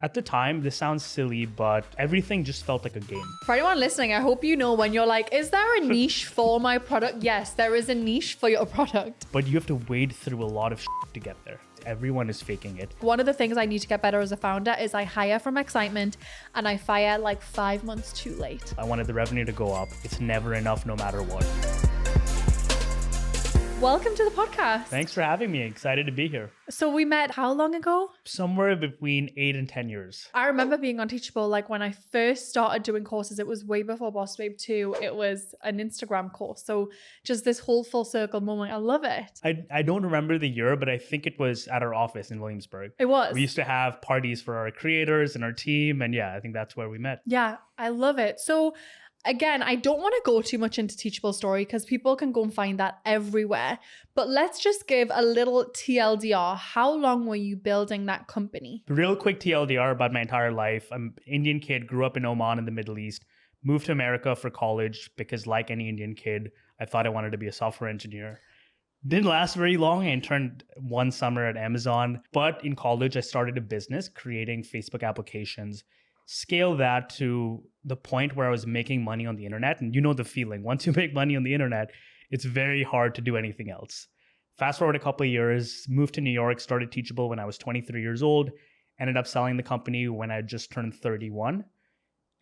At the time, this sounds silly, but everything just felt like a game. For anyone listening, I hope you know when you're like, is there a niche for my product? Yes, there is a niche for your product. But you have to wade through a lot of shit to get there. Everyone is faking it. One of the things I need to get better as a founder is I hire from excitement and I fire like 5 months too late. I wanted the revenue to go up. It's never enough no matter what. Welcome to the podcast. Thanks for having me. Excited to be here. So we met how long ago? Somewhere between 8 and 10 years. I remember being on Teachable, like when I first started doing courses, it was way before Boss Babe 2. It was an Instagram course. So just this whole full circle moment. I love it. I don't remember the year, but I think it was at our office in Williamsburg. It was. We used to have parties for our creators and our team. And yeah, I think that's where we met. Yeah, I love it. So again, I don't want to go too much into Teachable story because people can go and find that everywhere. But let's just give a little TLDR. How long were you building that company? Real quick TLDR about my entire life. I'm an Indian kid, grew up in Oman in the Middle East, moved to America for college because like any Indian kid, I thought I wanted to be a software engineer. Didn't last very long. I interned one summer at Amazon. But in college, I started a business creating Facebook applications. Scale that to the point where I was making money on the internet. And you know the feeling. Once you make money on the internet, it's very hard to do anything else. Fast forward a couple of years, moved to New York, started Teachable when I was 23 years old, ended up selling the company when I just turned 31.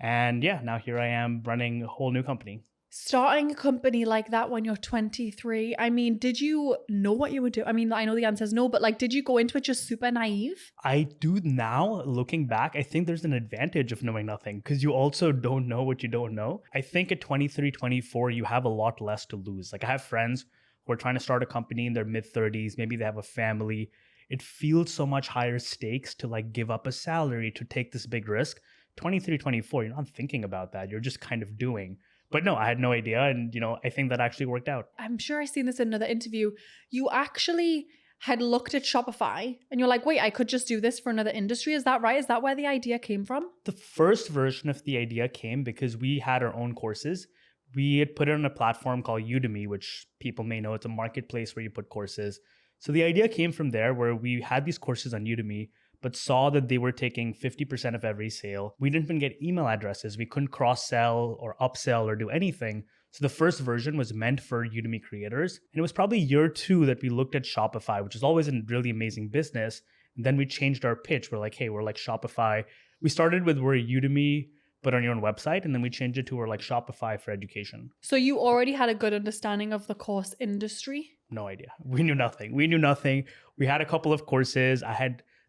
And yeah, now here I am running a whole new company. Starting a company like that when you're 23, I mean, did you know what you would do? I mean, I know the answer is no, but like, did you go into it just super naive? I do now, looking back, I think there's an advantage of knowing nothing because you also don't know what you don't know. I think at 23, 24, you have a lot less to lose. Like I have friends who are trying to start a company in their mid-30s. Maybe they have a family. It feels so much higher stakes to like give up a salary to take this big risk. 23, 24, you're not thinking about that. You're just kind of doing. But no, I had no idea. And, I think that actually worked out. I'm sure I've seen this in another interview. You actually had looked at Shopify and you're like, wait, I could just do this for another industry. Is that right? Is that where the idea came from? The first version of the idea came because we had our own courses. We had put it on a platform called Udemy, which people may know. It's a marketplace where you put courses. So the idea came from there where we had these courses on Udemy, but saw that they were taking 50% of every sale. We didn't even get email addresses. We couldn't cross-sell or upsell or do anything. So the first version was meant for Udemy creators. And it was probably year 2 that we looked at Shopify, which is always a really amazing business. And then we changed our pitch. We're like, hey, we're like Shopify. We started with we're Udemy, but on your own website. And then we changed it to we're like Shopify for education. So you already had a good understanding of the course industry? No idea. We knew nothing. We had a couple of courses.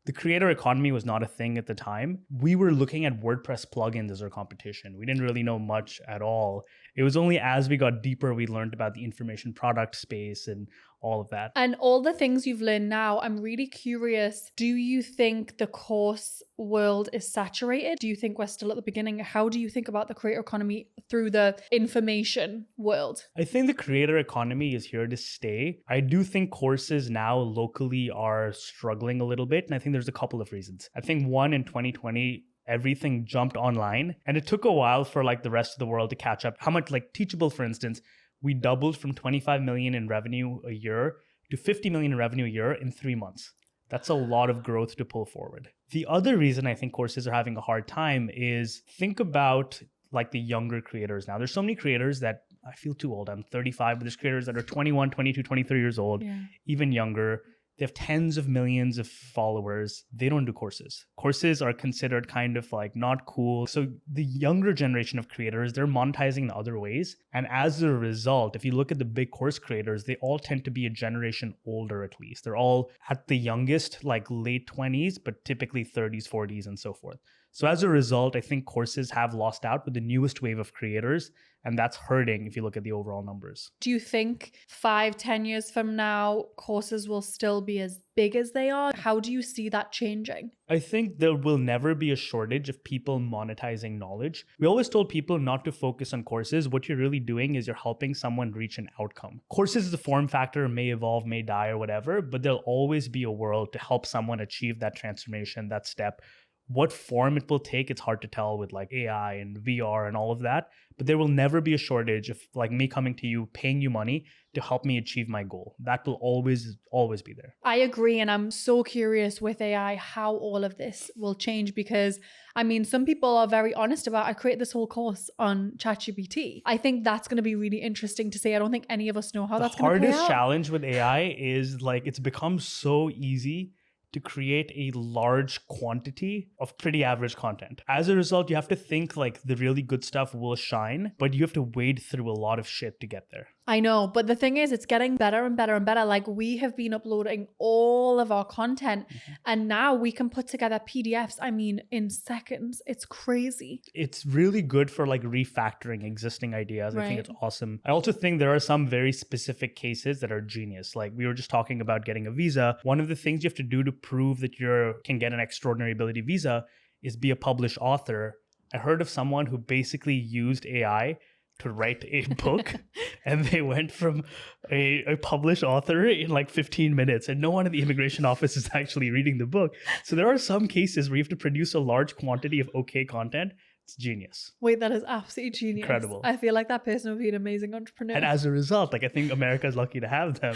The creator economy was not a thing at the time. We were looking at WordPress plugins as our competition. We didn't really know much at all. It was only as we got deeper, we learned about the information product space and all of that. And all the things you've learned now, I'm really curious. Do you think the course world is saturated? Do you think we're still at the beginning? How do you think about the creator economy through the information world? I think the creator economy is here to stay. I do think courses now locally are struggling a little bit. And I think there's a couple of reasons. I think one, in 2020, everything jumped online and it took a while for like the rest of the world to catch up. How much, like Teachable, for instance, we doubled from 25 million in revenue a year to 50 million in revenue a year in 3 months. That's a lot of growth to pull forward. The other reason I think courses are having a hard time is think about like the younger creators now. There's so many creators that I feel too old. I'm 35, but there's creators that are 21, 22, 23 years old, even younger. They have tens of millions of followers. They don't do courses. Courses are considered kind of like not cool. So the younger generation of creators, they're monetizing in other ways. And as a result, if you look at the big course creators, they all tend to be a generation older at least. They're all at the youngest, like late 20s, but typically 30s, 40s, and so forth. So as a result, I think courses have lost out with the newest wave of creators. And that's hurting if you look at the overall numbers. Do you think 5-10 years from now, courses will still be as big as they are? How do you see that changing? I think there will never be a shortage of people monetizing knowledge. We always told people not to focus on courses. What you're really doing is you're helping someone reach an outcome. Courses as a form factor may evolve, may die or whatever, but there'll always be a world to help someone achieve that transformation, that step, What form it will take, it's hard to tell with like AI and VR and all of that. But there will never be a shortage of like me coming to you, paying you money to help me achieve my goal. That will always be there. I agree. And I'm so curious with AI how all of this will change because I mean, some people are very honest about I create this whole course on ChatGPT. I think that's going to be really interesting to see. I don't think any of us know how that's going to play out. The hardest challenge with AI is like it's become so easy to create a large quantity of pretty average content. As a result, you have to think like the really good stuff will shine, but you have to wade through a lot of shit to get there. I know, but the thing is, it's getting better and better and better. Like we have been uploading all of our content and now we can put together PDFs, I mean, in seconds. It's crazy. It's really good for like refactoring existing ideas. I think it's awesome. I also think there are some very specific cases that are genius. Like we were just talking about getting a visa. One of the things you have to do to prove that you can get an extraordinary ability visa is be a published author. I heard of someone who basically used AI to write a book and they went from a published author in like 15 minutes and no one in the immigration office is actually reading the book. So there are some cases where you have to produce a large quantity of okay content. It's genius. Wait, that is absolutely genius. Incredible. I feel like that person would be an amazing entrepreneur. And as a result, like I think America is lucky to have them.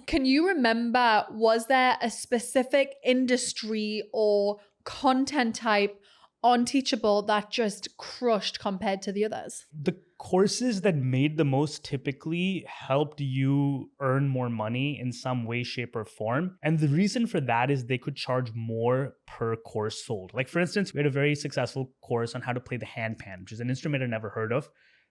Can you remember, was there a specific industry or content type on Teachable that just crushed compared to the others? The courses that made the most typically helped you earn more money in some way, shape, or form. And the reason for that is they could charge more per course sold. Like for instance, we had a very successful course on how to play the handpan, which is an instrument I never heard of.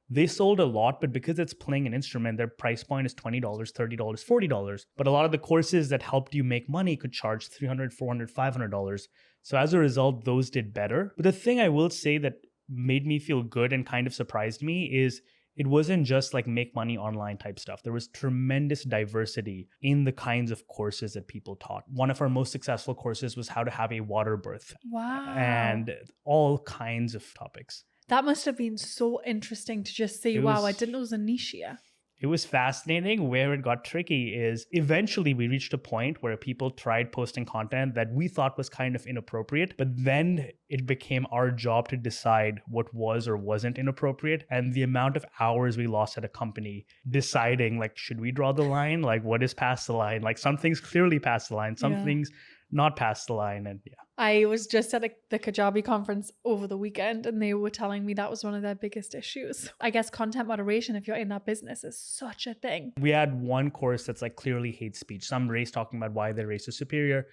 They sold a lot, but because it's playing an instrument, their price point is $20, $30, $40. But a lot of the courses that helped you make money could charge $300, $400, $500. So as a result, those did better. But the thing I will say that made me feel good and kind of surprised me is it wasn't just like make money online type stuff. There was tremendous diversity in the kinds of courses that people taught. One of our most successful courses was how to have a water birth. Wow. And all kinds of topics. That must have been so interesting to just see, wow, I didn't know it was a niche here. It was fascinating. Where it got tricky is eventually we reached a point where people tried posting content that we thought was kind of inappropriate, but then it became our job to decide what was or wasn't inappropriate. And the amount of hours we lost at a company deciding like, should we draw the line? Like what is past the line? Like some things clearly past the line, some things not past the line. And I was just at the Kajabi conference over the weekend and they were telling me that was one of their biggest issues. I guess content moderation, if you're in that business, is such a thing. We had one course that's like clearly hate speech. Some race talking about why their race is superior.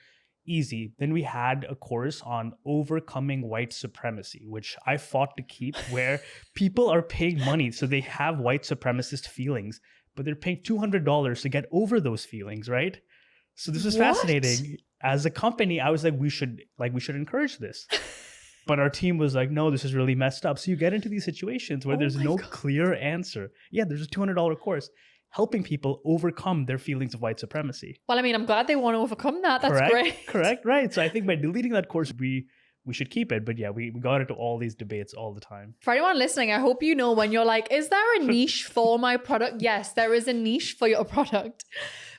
Easy. Then we had a course on overcoming white supremacy, which I fought to keep, where people are paying money. So they have white supremacist feelings, but they're paying $200 to get over those feelings, right? So this was fascinating. As a company, I was like, we should encourage this. But our team was like, no, this is really messed up. So you get into these situations where there's no clear answer. Yeah, there's a $200 course helping people overcome their feelings of white supremacy. Well, I mean, I'm glad they want to overcome that. That's great. Correct, right. So I think by deleting that course, we should keep it. But yeah, we got into all these debates all the time. For anyone listening, I hope you know when you're like, is there a niche for my product? Yes, there is a niche for your product.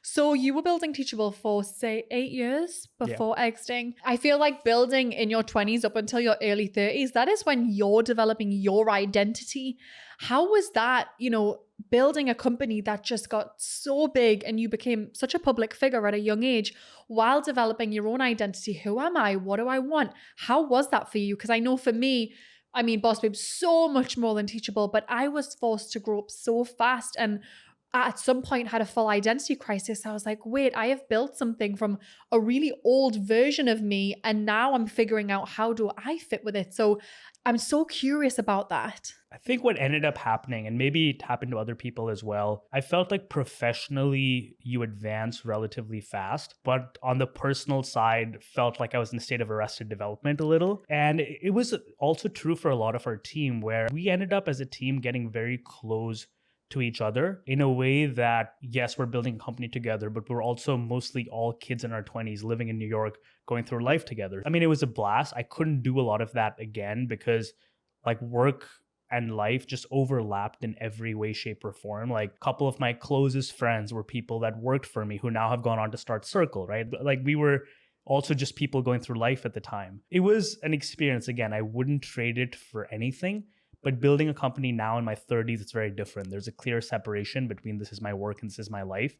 So you were building Teachable for, say, 8 years before exiting. I feel like building in your 20s up until your early 30s, that is when you're developing your identity. How was that, building a company that just got so big and you became such a public figure at a young age while developing your own identity? Who am I? What do I want? How was that for you? Because I know for me, I mean, Boss Babe, so much more than Teachable, but I was forced to grow up so fast and at some point had a full identity crisis. I was like, wait, I have built something from a really old version of me and now I'm figuring out how do I fit with it. So I'm so curious about that. I think what ended up happening, and maybe it happened to other people as well, I felt like professionally you advance relatively fast, but on the personal side, felt like I was in a state of arrested development a little. And it was also true for a lot of our team where we ended up as a team getting very close to each other in a way that, yes, we're building a company together, but we're also mostly all kids in our 20s living in New York, going through life together. I mean, it was a blast. I couldn't do a lot of that again because like work and life just overlapped in every way, shape, or form. Like a couple of my closest friends were people that worked for me who now have gone on to start Circle, right? Like we were also just people going through life at the time. It was an experience. Again, I wouldn't trade it for anything. But building a company now in my 30s, it's very different. There's a clear separation between this is my work and this is my life.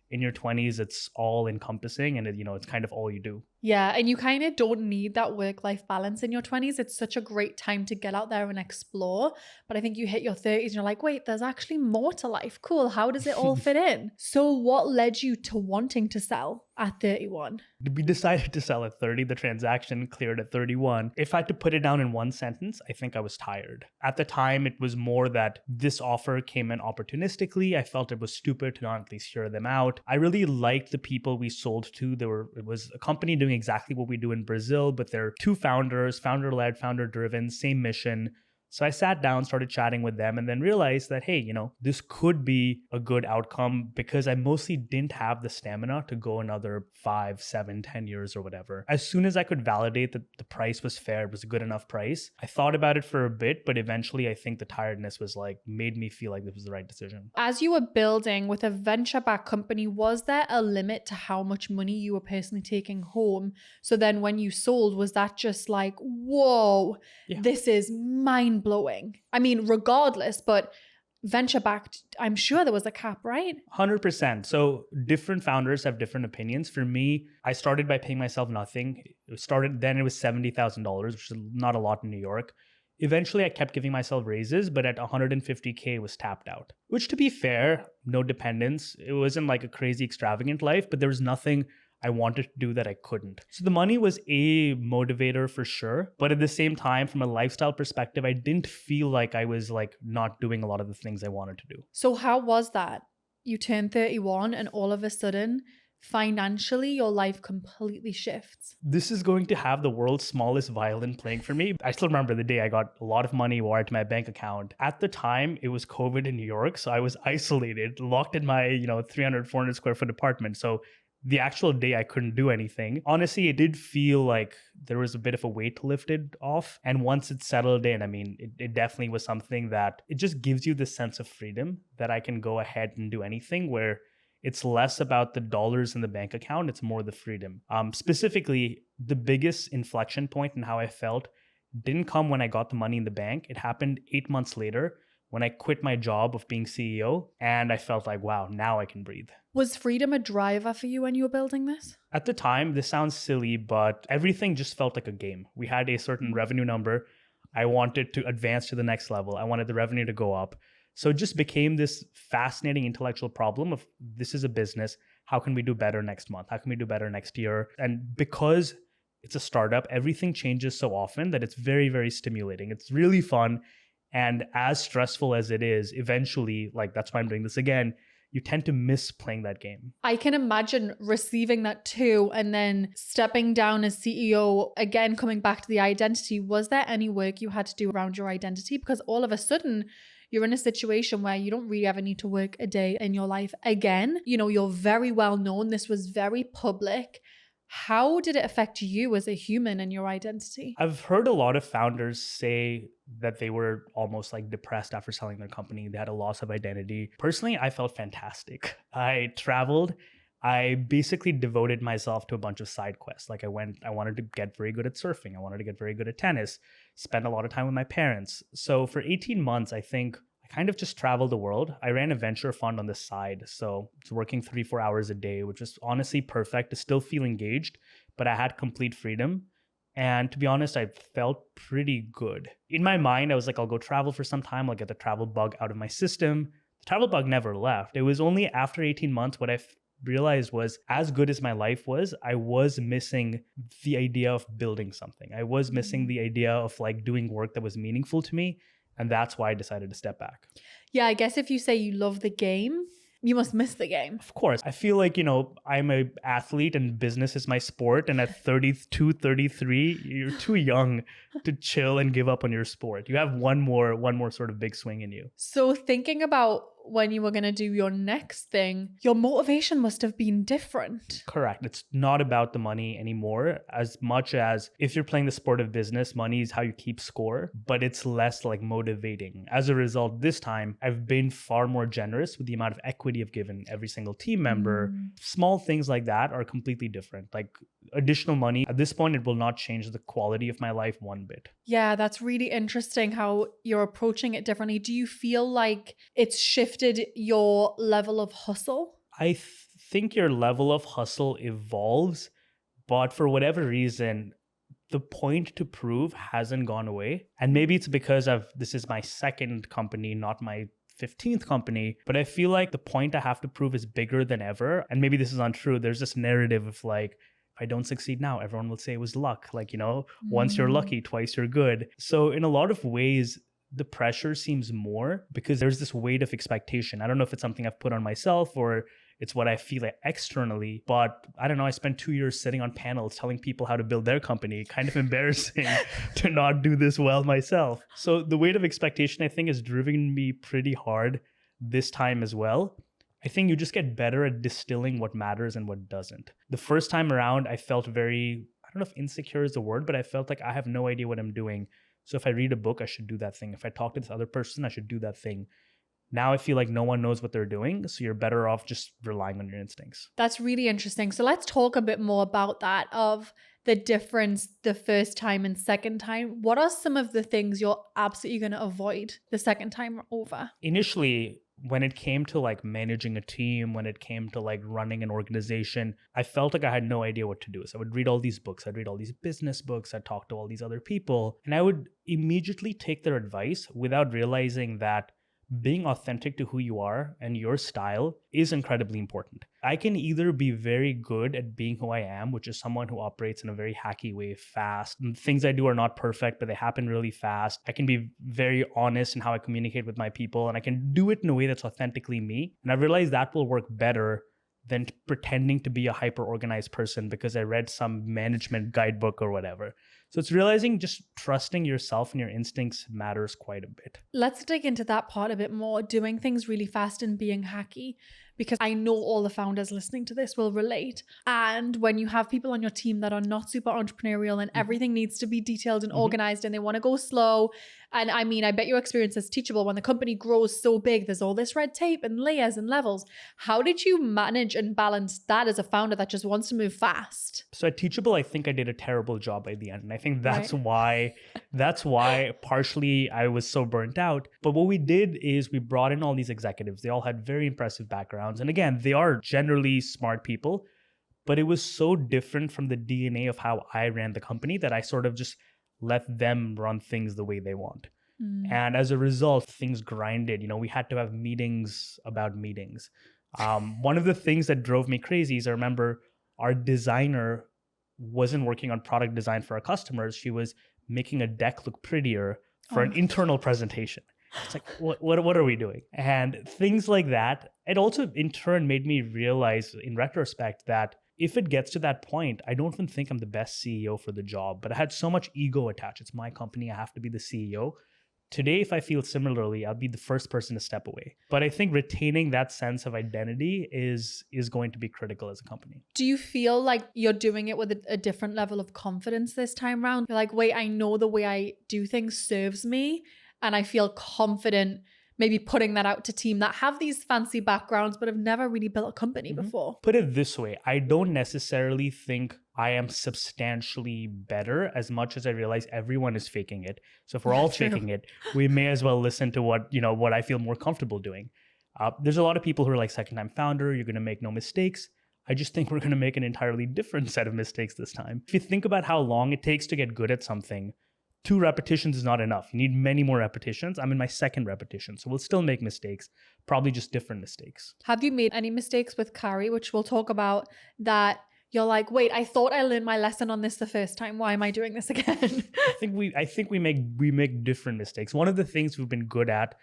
In your 20s, it's all encompassing and it's kind of all you do. Yeah, and you kind of don't need that work-life balance in your 20s. It's such a great time to get out there and explore. But I think you hit your 30s and you're like, wait, there's actually more to life. Cool. How does it all fit in? So what led you to wanting to sell at 31? We decided to sell at 30. The transaction cleared at 31. If I had to put it down in one sentence, I think I was tired. At the time, it was more that this offer came in opportunistically. I felt it was stupid to not at least hear them out. I really liked the people we sold to. It was a company doing exactly what we do in Brazil, but they're two founders, founder-led, founder-driven, same mission. So I sat down, started chatting with them, and then realized that, hey, this could be a good outcome because I mostly didn't have the stamina to go another 5, 7, 10 years or whatever. As soon as I could validate that the price was fair, it was a good enough price, I thought about it for a bit, but eventually I think the tiredness was made me feel like this was the right decision. As you were building with a venture-backed company, was there a limit to how much money you were personally taking home? So then when you sold, was that just like, whoa, This is mind-blowing? I mean, regardless, but venture-backed, I'm sure there was a cap, right? 100%. So different founders have different opinions. For me, I started by paying myself nothing. Then it was $70,000, which is not a lot in New York. Eventually, I kept giving myself raises, but at $150K, it was tapped out. Which, to be fair, no dependence. It wasn't like a crazy extravagant life, but there was nothing I wanted to do that I couldn't. So the money was a motivator for sure. But at the same time, from a lifestyle perspective, I didn't feel like I was not doing a lot of the things I wanted to do. So how was that? You turned 31 and all of a sudden, financially, your life completely shifts. This is going to have the world's smallest violin playing for me. I still remember the day I got a lot of money wired to my bank account. At the time, it was COVID in New York. So I was isolated, locked in my 300, 400 square foot apartment. So the actual day I couldn't do anything. Honestly, it did feel like there was a bit of a weight lifted off. And once it settled in, it definitely was something that it just gives you this sense of freedom that I can go ahead and do anything, where it's less about the dollars in the bank account. It's more the freedom. Specifically, the biggest inflection point in how I felt didn't come when I got the money in the bank. It happened 8 months later when I quit my job of being CEO, and I felt like, wow, now I can breathe. Was freedom a driver for you when you were building this? At the time, this sounds silly, but everything just felt like a game. We had a certain revenue number. I wanted to advance to the next level. I wanted the revenue to go up. So it just became this fascinating intellectual problem of, this is a business. How can we do better next month? How can we do better next year? And because it's a startup, everything changes so often that it's very, very stimulating. It's really fun. And as stressful as it is, eventually, that's why I'm doing this again, you tend to miss playing that game. I can imagine receiving that too, and then stepping down as CEO, again, coming back to the identity. Was there any work you had to do around your identity? Because all of a sudden, you're in a situation where you don't really ever need to work a day in your life again. You're very well known. This was very public. How did it affect you as a human and your identity? I've heard a lot of founders say that they were almost depressed after selling their company. They had a loss of identity. Personally, I felt fantastic. I traveled. I basically devoted myself to a bunch of side quests. I wanted to get very good at surfing. I wanted to get very good at tennis, spend a lot of time with my parents. So for 18 months, I think I kind of just traveled the world. I ran a venture fund on the side. So it's working 3-4 hours a day, which was honestly perfect to still feel engaged, but I had complete freedom. And to be honest, I felt pretty good. In my mind, I was like, I'll go travel for some time. I'll get the travel bug out of my system. The travel bug never left. It was only after 18 months what I realized was, as good as my life was, I was missing the idea of building something. I was missing the idea of doing work that was meaningful to me. And that's why I decided to step back. Yeah, I guess if you say you love the game, you must miss the game. Of course. I feel like, I'm an athlete and business is my sport. And at 32, 33, you're too young to chill and give up on your sport. You have one more sort of big swing in you. So thinking about when you were going to do your next thing, your motivation must have been different. Correct. It's not about the money anymore as much as if you're playing the sport of business, money is how you keep score, but it's less like motivating. As a result, this time I've been far more generous with the amount of equity I've given every single team member. Small things like that are completely different. Like additional money, at this point, it will not change the quality of my life one bit. Yeah, that's really interesting how you're approaching it differently. Do you feel like it's shifted your level of hustle? I think your level of hustle evolves, but for whatever reason, the point to prove hasn't gone away. And maybe it's because this is my second company, not my 15th company, but I feel like the point I have to prove is bigger than ever. And maybe this is untrue. There's this narrative of like, if I don't succeed now, everyone will say it was luck. Like, once you're lucky, twice you're good. So in a lot of ways, the pressure seems more because there's this weight of expectation. I don't know if it's something I've put on myself or it's what I feel like externally, but I don't know. I spent 2 years sitting on panels telling people how to build their company. Kind of embarrassing to not do this well myself. So the weight of expectation, I think, has driven me pretty hard this time as well. I think you just get better at distilling what matters and what doesn't. The first time around, I felt very, I don't know if insecure is the word, but I felt like I have no idea what I'm doing. So if I read a book, I should do that thing. If I talk to this other person, I should do that thing. Now I feel like no one knows what they're doing. So you're better off just relying on your instincts. That's really interesting. So let's talk a bit more about that, of the difference the first time and second time. What are some of the things you're absolutely going to avoid the second time over? Initially, when it came to like managing a team, when it came to like running an organization, I felt like I had no idea what to do. So I would read all these books. I'd read all these business books. I'd talk to all these other people. And I would immediately take their advice without realizing that being authentic to who you are and your style is incredibly important. I can either be very good at being who I am, which is someone who operates in a very hacky way, fast. And things I do are not perfect, but they happen really fast. I can be very honest in how I communicate with my people, and I can do it in a way that's authentically me. And I realize that will work better than pretending to be a hyper-organized person because I read some management guidebook or whatever. So it's realizing just trusting yourself and your instincts matters quite a bit. Let's dig into that part a bit more, doing things really fast and being hacky, because I know all the founders listening to this will relate. And when you have people on your team that are not super entrepreneurial and everything needs to be detailed and organized and they want to go slow. And I mean, I bet your experience is Teachable. When the company grows so big, there's all this red tape and layers and levels. How did you manage and balance that as a founder that just wants to move fast? So at Teachable, I think I did a terrible job by the end. And I think that's why partially I was so burnt out. But what we did is we brought in all these executives. They all had very impressive backgrounds. And again, they are generally smart people, but it was so different from the DNA of how I ran the company that I sort of just let them run things the way they want. And as a result, things grinded. We had to have meetings about meetings. One of the things that drove me crazy is I remember our designer wasn't working on product design for our customers. She was making a deck look prettier for an internal presentation. It's like, what are we doing? And things like that. It also in turn made me realize in retrospect that if it gets to that point, I don't even think I'm the best CEO for the job, but I had so much ego attached. It's my company. I have to be the CEO. Today, if I feel similarly, I'll be the first person to step away. But I think retaining that sense of identity is going to be critical as a company. Do you feel like you're doing it with a different level of confidence this time around? You're like, wait, I know the way I do things serves me, and I feel confident maybe putting that out to team that have these fancy backgrounds but have never really built a company before. Put it this way, I don't necessarily think I am substantially better as much as I realize everyone is faking it. So if we're all faking it, we may as well listen to what I feel more comfortable doing. There's a lot of people who are like second-time founder, you're going to make no mistakes. I just think we're going to make an entirely different set of mistakes this time. If you think about how long it takes to get good at something, 2 repetitions is not enough. You need many more repetitions. I'm in my second repetition, so we'll still make mistakes, probably just different mistakes. Have you made any mistakes with Carrie, which we'll talk about, that you're like, wait, I thought I learned my lesson on this the first time. Why am I doing this again? I think we make different mistakes. One of the things we've been good at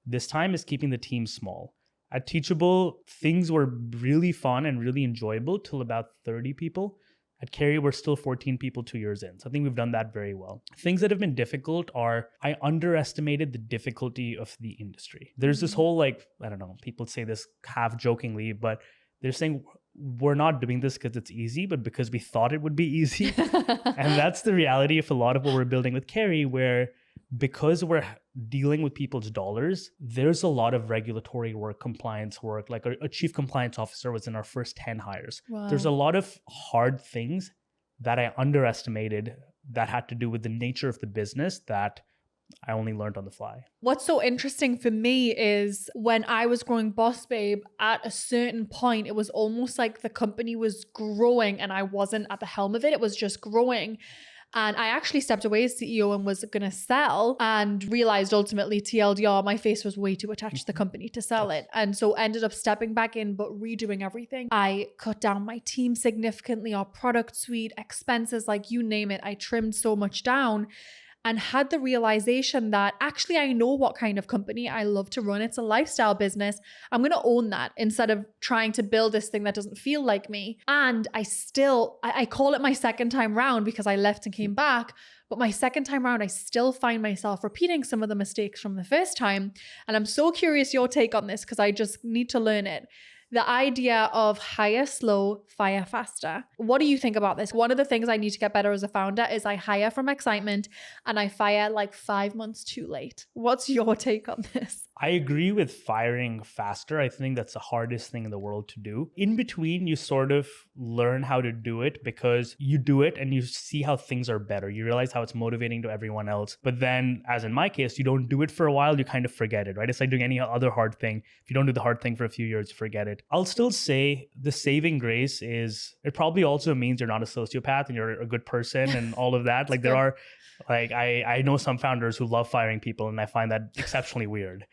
this time is keeping the team small. At Teachable, things were really fun and really enjoyable till about 30 people. At Carry, we're still 14 people 2 years in. So I think we've done that very well. Things that have been difficult are I underestimated the difficulty of the industry. There's this whole I don't know, people say this half jokingly, but they're saying we're not doing this because it's easy, but because we thought it would be easy. And that's the reality of a lot of what we're building with Carry, where because we're dealing with people's dollars, there's a lot of regulatory work, compliance work. Like a chief compliance officer was in our first 10 hires. Wow. There's a lot of hard things that I underestimated that had to do with the nature of the business that I only learned on the fly. What's so interesting for me is when I was growing Boss Babe, at a certain point, it was almost like the company was growing and I wasn't at the helm of it. It was just growing. And I actually stepped away as CEO and was going to sell and realized ultimately, TLDR, my face was way too attached to the company to sell it. And so ended up stepping back in, but redoing everything. I cut down my team significantly, our product suite, expenses, like you name it. I trimmed so much down and had the realization that actually I know what kind of company I love to run. It's a lifestyle business. I'm going to own that instead of trying to build this thing that doesn't feel like me. And I call it my second time round because I left and came back. But my second time round, I still find myself repeating some of the mistakes from the first time. And I'm so curious your take on this because I just need to learn it. The idea of hire slow, fire faster. What do you think about this? One of the things I need to get better as a founder is I hire from excitement and I fire like 5 months too late. What's your take on this? I agree with firing faster. I think that's the hardest thing in the world to do. In between, you sort of learn how to do it because you do it and you see how things are better. You realize how it's motivating to everyone else. But then, as in my case, you don't do it for a while, you kind of forget it, right? It's like doing any other hard thing. If you don't do the hard thing for a few years, you forget it. I'll still say the saving grace is it probably also means you're not a sociopath and you're a good person and all of that. Like there are, like I know some founders who love firing people and I find that exceptionally weird.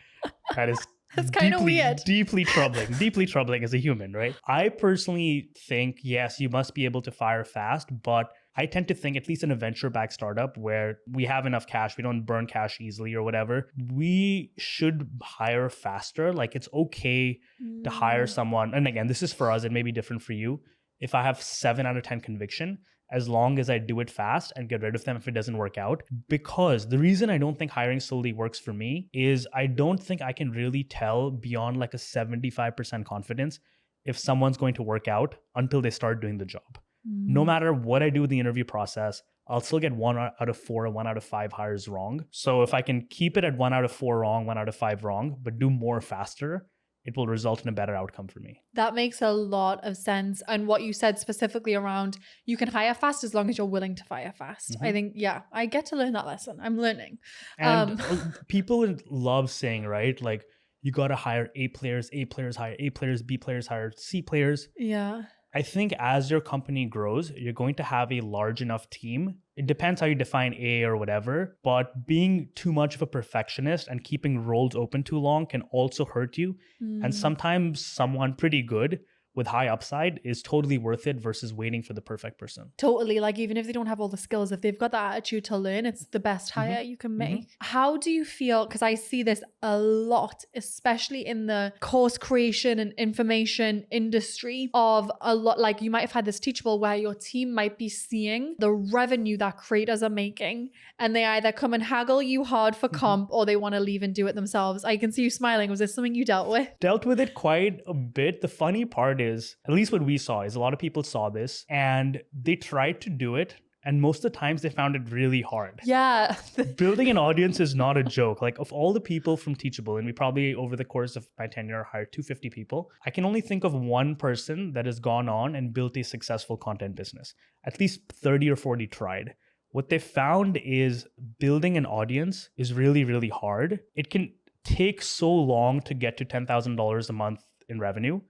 That is That's kind of weird. Deeply troubling as a human, right? I personally think, yes, you must be able to fire fast, but I tend to think, at least in a venture-backed startup where we have enough cash, we don't burn cash easily or whatever, we should hire faster. Like it's okay to hire someone. And again, this is for us, it may be different for you. If I have 7 out of 10 conviction, as long as I do it fast and get rid of them if it doesn't work out. Because the reason I don't think hiring slowly works for me is I don't think I can really tell beyond like a 75% confidence if someone's going to work out until they start doing the job. No matter what I do with the interview process, I'll still get 1 out of 4 or 1 out of 5 hires wrong. So if I can keep it at 1 out of 4 wrong, 1 out of 5 wrong, but do more faster, it will result in a better outcome for me. That makes a lot of sense. And what you said specifically around you can hire fast as long as you're willing to fire fast. I think, yeah, I get to learn that lesson. I'm learning. And people love saying, right? Like you got to hire A players hire A players, B players hire C players. Yeah. I think as your company grows, you're going to have a large enough team. It depends how you define A or whatever, but being too much of a perfectionist and keeping roles open too long can also hurt you. And sometimes someone pretty good with high upside is totally worth it versus waiting for the perfect person. Totally. Like even if they don't have all the skills, if they've got that attitude to learn, it's the best hire you can make. How do you feel? Because I see this a lot, especially in the course creation and information industry of a lot, like you might have had this Teachable where your team might be seeing the revenue that creators are making and they either come and haggle you hard for comp or they want to leave and do it themselves. I can see you smiling. Was this something you dealt with? Dealt with it quite a bit. The funny part is, at least what we saw, is a lot of people saw this and they tried to do it. And most of the times they found it really hard. Yeah. Building an audience is not a joke. Like of all the people from Teachable, and we probably over the course of my tenure hired 250 people, I can only think of one person that has gone on and built a successful content business. At least 30 or 40 tried. What they found is building an audience is really, really hard. It can take so long to get to $10,000 a month in revenue.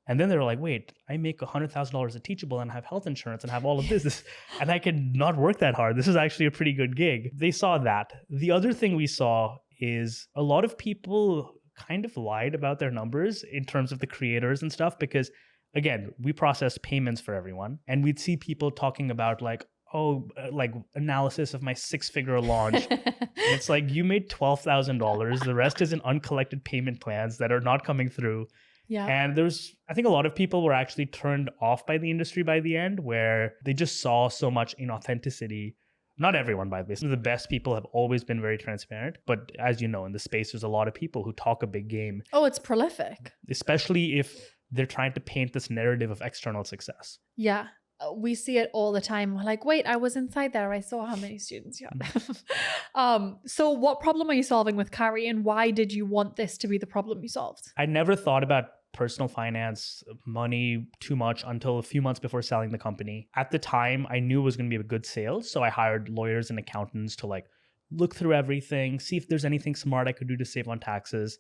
And then they're like, wait, I make $100,000 at Teachable and have health insurance and have all of this, and I can not work that hard. This is actually a pretty good gig. They saw that. The other thing we saw is a lot of people kind of lied about their numbers in terms of the creators and stuff, because again, we process payments for everyone. And we'd see people talking about like analysis of my 6-figure launch. And it's like, you made $12,000. The rest is in uncollected payment plans that are not coming through. Yeah. And I think a lot of people were actually turned off by the industry by the end, where they just saw so much inauthenticity. Not everyone, by the way. Some of the best people have always been very transparent. But as you know, in the space, there's a lot of people who talk a big game, Oh, it's prolific. especially if they're trying to paint this narrative of external success. Yeah. We see it all the time. We're like, wait, I was inside there. I saw how many students you had. So what problem are you solving with Carrie, and why did you want this to be the problem you solved? I never thought about personal finance, money too much until a few months before selling the company. At the time, I knew it was going to be a good sale. So I hired lawyers and accountants to like look through everything, see if there's anything smart I could do to save on taxes.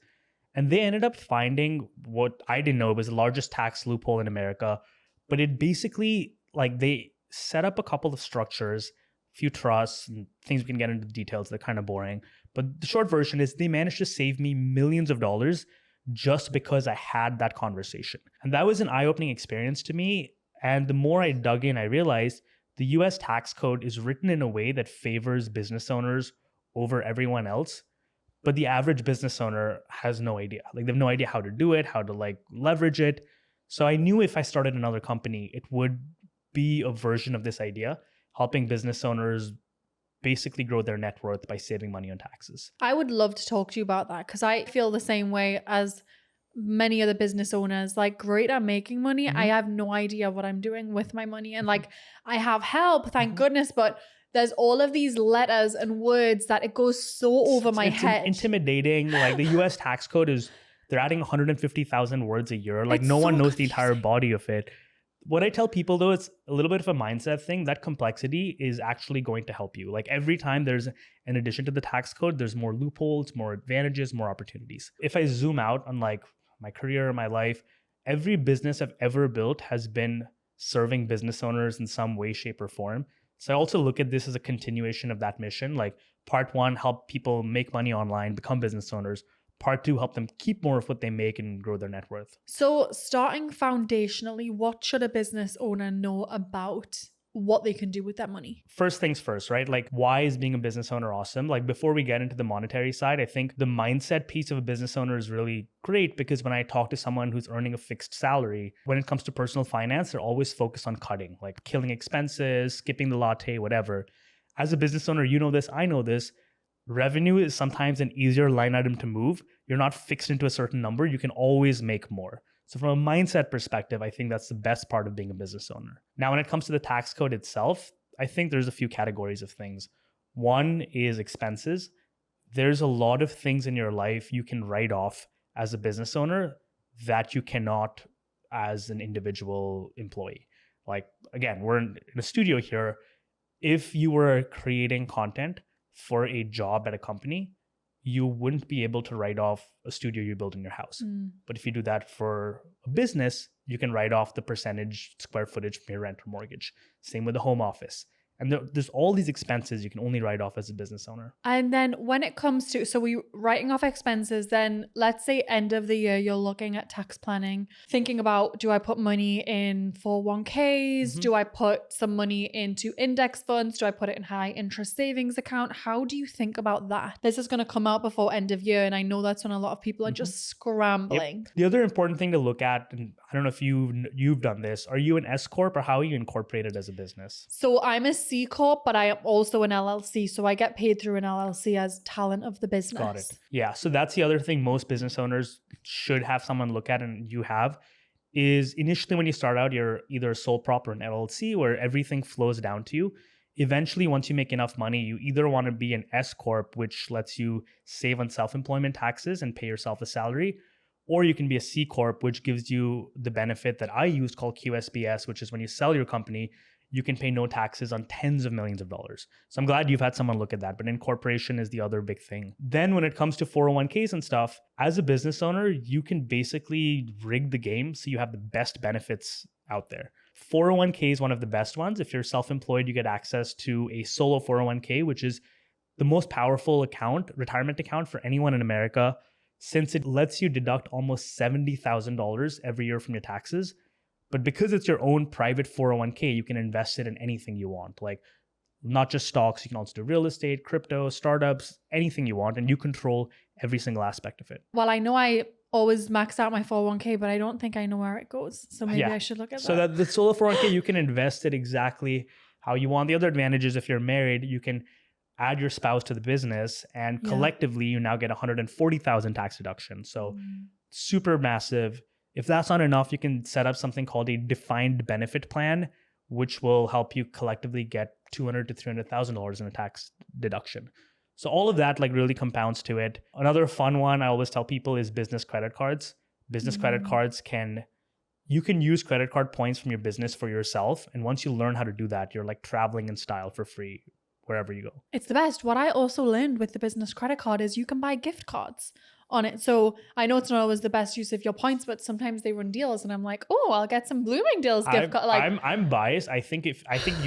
And they ended up finding what I didn't know was the largest tax loophole in America. But it basically, like, they set up a couple of structures, few trusts and things we can get into the details. They're kind of boring. But the short version is they managed to save me millions of dollars just because I had that conversation. And that was an eye-opening experience to me. And the more I dug in, I realized the US tax code is written in a way that favors business owners over everyone else. But the average business owner has no idea. Like, they have no idea how to do it, how to like leverage it. So I knew if I started another company, it would be a version of this idea, helping business owners basically grow their net worth by saving money on taxes. I would love to talk to you about that, because I feel the same way as many other business owners. Like, great at making money. I have no idea what I'm doing with my money. And like, I have help, thank goodness, but there's all of these letters and words that it goes so over my head. It's intimidating. Like, the US tax code they're adding 150,000 words a year. Like, It's no one so knows the entire confusing. body of it. What I tell people though, it's a little bit of a mindset thing. That complexity is actually going to help you. Like, every time there's an addition to the tax code, there's more loopholes, more advantages, more opportunities. If I zoom out on like my career, my life, every business I've ever built has been serving business owners in some way, shape, or form. So I also look at this as a continuation of that mission. Like, part one, help people make money online, become business owners. Part two, help them keep more of what they make and grow their net worth. So starting foundationally, what should a business owner know about what they can do with that money? First things first, right? Like, why is being a business owner awesome? Like, before we get into the monetary side, I think the mindset piece of a business owner is really great, because when I talk to someone who's earning a fixed salary, when it comes to personal finance, they're always focused on cutting, like killing expenses, skipping the latte, whatever. As a business owner, you know this, I know this. Revenue is sometimes an easier line item to move. You're not fixed into a certain number. You can always make more. So from a mindset perspective, I think that's the best part of being a business owner. Now, when it comes to the tax code itself, I think there's a few categories of things. One is expenses. There's a lot of things in your life you can write off as a business owner that you cannot as an individual employee. Like, again, we're in a studio here. If you were creating content for a job at a company, you wouldn't be able to write off a studio you build in your house. But if you do that for a business, you can write off the percentage square footage from your rent or mortgage. Same with the home office. And there's all these expenses you can only write off as a business owner. And then when it comes to, so we writing off expenses, then let's say end of the year, you're looking at tax planning, thinking about, do I put money in 401ks? Do I put some money into index funds? Do I put it in high interest savings account? How do you think about that? This is going to come out before end of year. And I know that's when a lot of people are just scrambling. Yep. The other important thing to look at, and I don't know if you've done this, are you an S Corp or how are you incorporated as a business? So I'm a C Corp, but I am also an LLC. So I get paid through an LLC as talent of the business. Got it. Yeah. So that's the other thing most business owners should have someone look at, and you have, is initially when you start out, you're either a sole prop or an LLC where everything flows down to you. Eventually, once you make enough money, you either want to be an S Corp, which lets you save on self-employment taxes and pay yourself a salary, or you can be a C Corp, which gives you the benefit that I use called QSBS, which is when you sell your company, you can pay no taxes on tens of millions of dollars. So I'm glad you've had someone look at that, but incorporation is the other big thing. Then when it comes to 401ks and stuff, as a business owner, you can basically rig the game so you have the best benefits out there. 401k is one of the best ones. If you're self-employed, you get access to a solo 401k, which is the most powerful retirement account for anyone in America, since it lets you deduct almost $70,000 every year from your taxes. But because it's your own private 401k, you can invest it in anything you want. Like, not just stocks. You can also do real estate, crypto, startups, anything you want, and you control every single aspect of it. Well, I know I always max out my 401k, but I don't think I know where it goes. So maybe Yeah. I should look at So that. that the solo 401k, you can invest it exactly how you want. The other advantage is if you're married, you can add your spouse to the business, and Yeah. collectively you now get 140,000 tax deduction. So Mm. super massive. If that's not enough, you can set up something called a defined benefit plan, which will help you collectively get $200,000 to $300,000 in a tax deduction. So all of that like really compounds to it. Another fun one I always tell people is business credit cards. Business credit cards you can use credit card points from your business for yourself. And once you learn how to do that, you're like traveling in style for free wherever you go. It's the best. What I also learned with the business credit card is you can buy gift cards on it. So I know it's not always the best use of your points, but sometimes they run deals, and I'm like, oh, I'll get some Bloomingdale's gift card. Like, I'm biased. I think you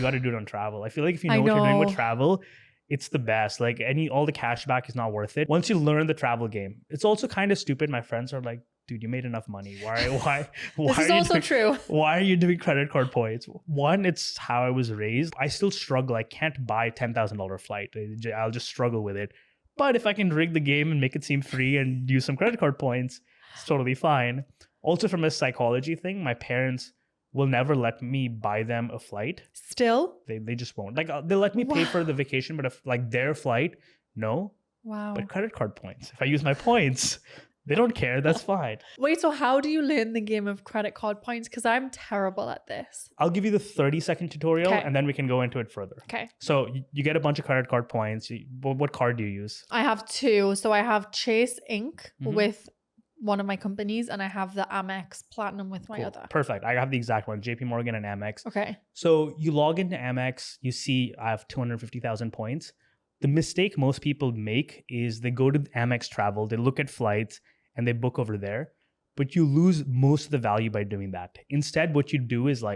got to do it on travel. I feel like if you I know what you're doing with know. travel, it's the best. Like all the cash back is not worth it. Once you learn the travel game, it's also kind of stupid. My friends are like, dude, you made enough money. Why this is are you also doing, true. why are you doing credit card points? One, it's how I was raised. I still struggle. I can't buy $10,000 flight. I'll just struggle with it. But if I can rig the game and make it seem free and use some credit card points, it's totally fine. Also, from a psychology thing, my parents will never let me buy them a flight. Still? They just won't. Like they'll let me pay Wow. for the vacation, but if like their flight, no. Wow. But credit card points. If I use my points, they don't care. That's fine. Wait, so how do you learn the game of credit card points? Because I'm terrible at this. I'll give you the 30-second tutorial, Okay. and then we can go into it further. Okay. So you get a bunch of credit card points. What card do you use? I have two. So I have Chase Inc. Mhm. with one of my companies, and I have the Amex Platinum with my Cool. other. Perfect. I have the exact one, JP Morgan and Amex. Okay. So you log into Amex, you see I have 250,000 points. The mistake most people make is they go to Amex Travel, they look at flights, and they book over there. But you lose most of the value by doing that. Instead, what you do is I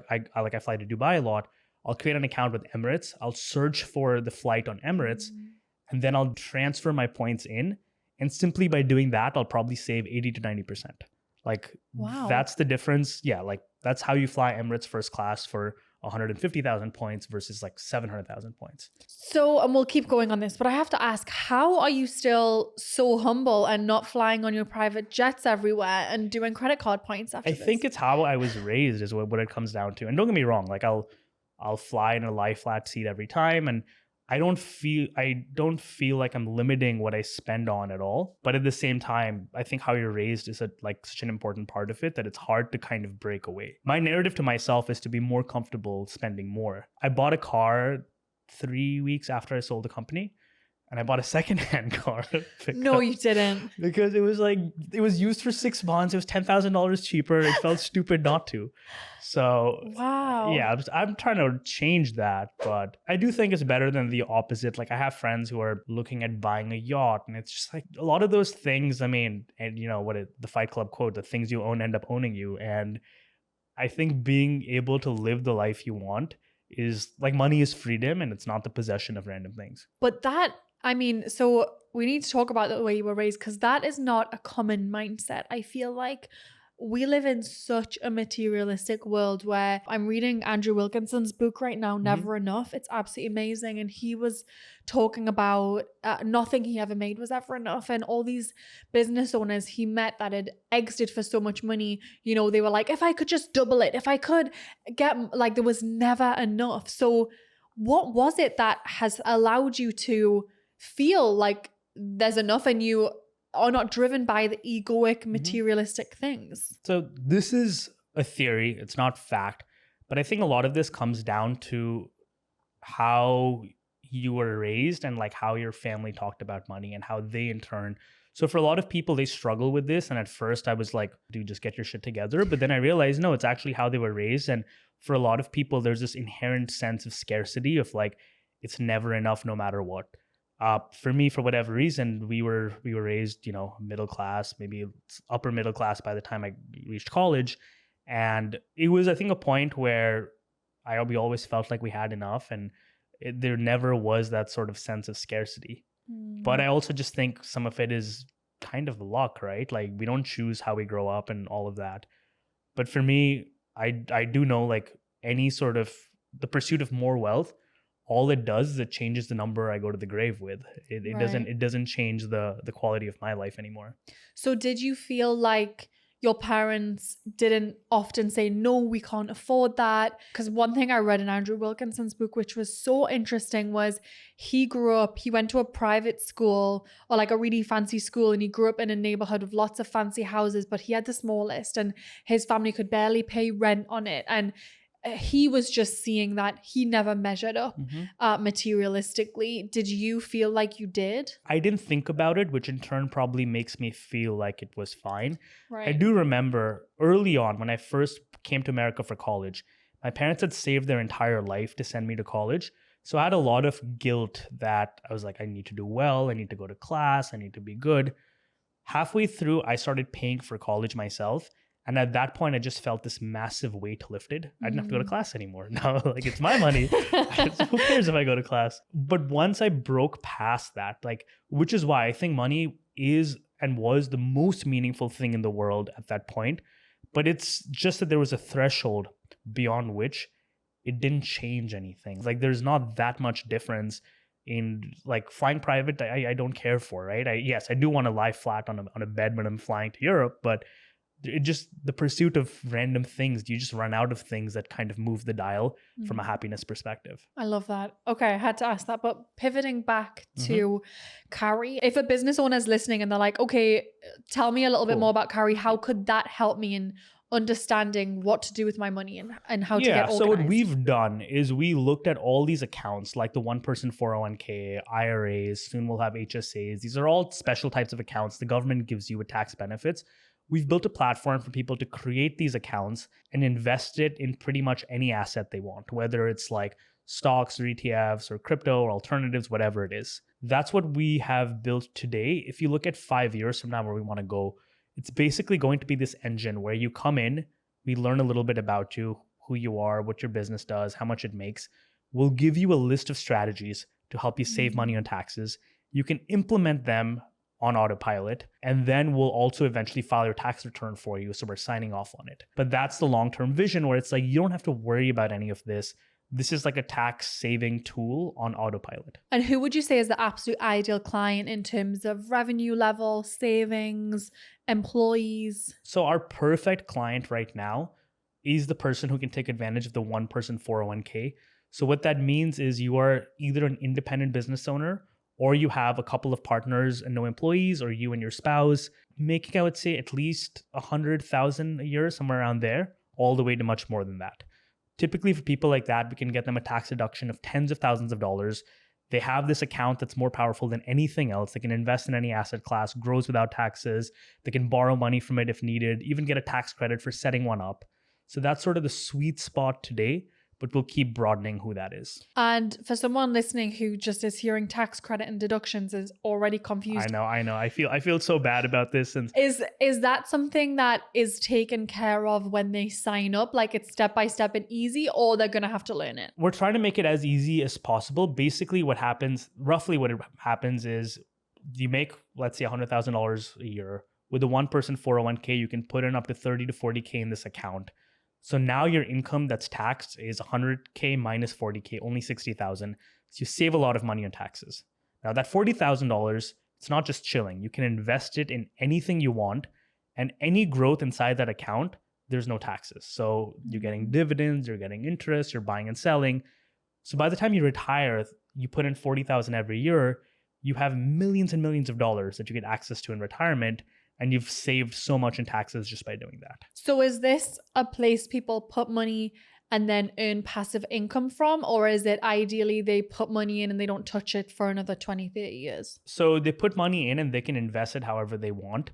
fly to Dubai a lot. I'll create an account with Emirates. I'll search for the flight on Emirates, and then I'll transfer my points in. And simply by doing that, I'll probably save 80 to 90%. Like, Wow. that's the difference. Yeah, like that's how you fly Emirates first class for 150,000 points versus like 700,000 points. So, and we'll keep going on this, but I have to ask, how are you still so humble and not flying on your private jets everywhere and doing credit card points after I this? think it's how I was raised is what it comes down to. And don't get me wrong, like I'll fly in a lie flat seat every time, and I don't feel like I'm limiting what I spend on at all. But at the same time, I think how you're raised is such an important part of it that it's hard to kind of break away. My narrative to myself is to be more comfortable spending more. I bought a car 3 weeks after I sold the company, and I bought a secondhand car. No, you didn't. Because it was used for 6 months. It was $10,000 cheaper. It felt stupid not to. So Wow. yeah, I'm trying to change that, but I do think it's better than the opposite. Like I have friends who are looking at buying a yacht, and it's just like a lot of those things. I mean, and you know the Fight Club quote: "The things you own end up owning you." And I think being able to live the life you want is like money is freedom, and it's not the possession of random things. But that, I mean, so we need to talk about the way you were raised, because that is not a common mindset. I feel like we live in such a materialistic world where I'm reading Andrew Wilkinson's book right now, Never Enough. It's absolutely amazing. And he was talking about nothing he ever made was ever enough. And all these business owners he met that had exited for so much money, you know, they were like, if I could just double it, if I could get, like, there was never enough. So what was it that has allowed you to feel like there's enough and you are not driven by the egoic materialistic things? So this is a theory, it's not fact, but I think a lot of this comes down to how you were raised and like how your family talked about money and how they in turn. So for a lot of people, they struggle with this. And at first I was like, dude, just get your shit together. But then I realized, no, it's actually how they were raised. And for a lot of people, there's this inherent sense of scarcity of like, it's never enough no matter what. For me, for whatever reason, we were raised, you know, middle class, maybe upper middle class by the time I reached college. And it was, I think, a point where we always felt like we had enough, and there never was that sort of sense of scarcity. But I also just think some of it is kind of luck, right? Like we don't choose how we grow up and all of that. But for me, I do know like any sort of the pursuit of more wealth all it does is it changes the number I go to the grave with. It doesn't change the quality of my life anymore. So did you feel like your parents didn't often say, no, we can't afford that? Because one thing I read in Andrew Wilkinson's book, which was so interesting, was he went to a private school, or like a really fancy school, and he grew up in a neighborhood with lots of fancy houses, but he had the smallest and his family could barely pay rent on it. And he was just seeing that he never measured up materialistically. Did you feel like you did? I didn't think about it, which in turn probably makes me feel like it was fine. Right. I do remember early on when I first came to America for college, my parents had saved their entire life to send me to college. So I had a lot of guilt that I was like, I need to do well. I need to go to class. I need to be good. Halfway through, I started paying for college myself. And at that point, I just felt this massive weight lifted. I didn't have to go to class anymore. Now, like, it's my money. Who cares if I go to class? But once I broke past that, like, which is why I think money is and was the most meaningful thing in the world at that point. But it's just that there was a threshold beyond which it didn't change anything. Like, there's not that much difference in, like, flying private. I don't care for, right? Yes, I do want to lie flat on a bed when I'm flying to Europe, but it just, the pursuit of random things, you just run out of things that kind of move the dial from a happiness perspective. I love that. Okay, I had to ask that. But pivoting back to Carry, if a business owner is listening and they're like, okay, tell me a little bit more about Carry, how could that help me in understanding what to do with my money and how to get organized? So what we've done is we looked at all these accounts, like the one-person 401k, IRAs, soon we'll have HSAs. These are all special types of accounts the government gives you with tax benefits. We've built a platform for people to create these accounts and invest it in pretty much any asset they want, whether it's like stocks or ETFs or crypto or alternatives, whatever it is. That's what we have built today. If you look at 5 years from now where we want to go, it's basically going to be this engine where you come in, we learn a little bit about you, who you are, what your business does, how much it makes. We'll give you a list of strategies to help you save money on taxes. You can implement them on autopilot, and then we'll also eventually file your tax return for you. So we're signing off on it. But that's the long-term vision where it's like, you don't have to worry about any of this. This is like a tax saving tool on autopilot. And who would you say is the absolute ideal client in terms of revenue level, savings, employees? So our perfect client right now is the person who can take advantage of the one-person 401k. So what that means is you are either an independent business owner, or you have a couple of partners and no employees, or you and your spouse, making, I would say, at least 100,000 a year, somewhere around there, all the way to much more than that. Typically for people like that, we can get them a tax deduction of tens of thousands of dollars. They have this account that's more powerful than anything else. They can invest in any asset class, grows without taxes. They can borrow money from it if needed, even get a tax credit for setting one up. So that's sort of the sweet spot today, but we'll keep broadening who that is. And for someone listening who just is hearing tax credit and deductions is already confused. I know. I feel so bad about this. And is that something that is taken care of when they sign up? Like it's step by step and easy, or they're going to have to learn it? We're trying to make it as easy as possible. Basically roughly what happens is you make, let's say $100,000 a year. With a one-person 401k, you can put in up to 30 to 40k in this account. So now your income that's taxed is 100K minus 40K, only 60,000. So you save a lot of money on taxes. Now that $40,000, it's not just chilling. You can invest it in anything you want, and any growth inside that account, there's no taxes. So you're getting dividends, you're getting interest, you're buying and selling. So by the time you retire, you put in 40,000 every year, you have millions and millions of dollars that you get access to in retirement. And you've saved so much in taxes just by doing that. So is this a place people put money and then earn passive income from? Or is it ideally they put money in and they don't touch it for another 20, 30 years? So they put money in and they can invest it however they want.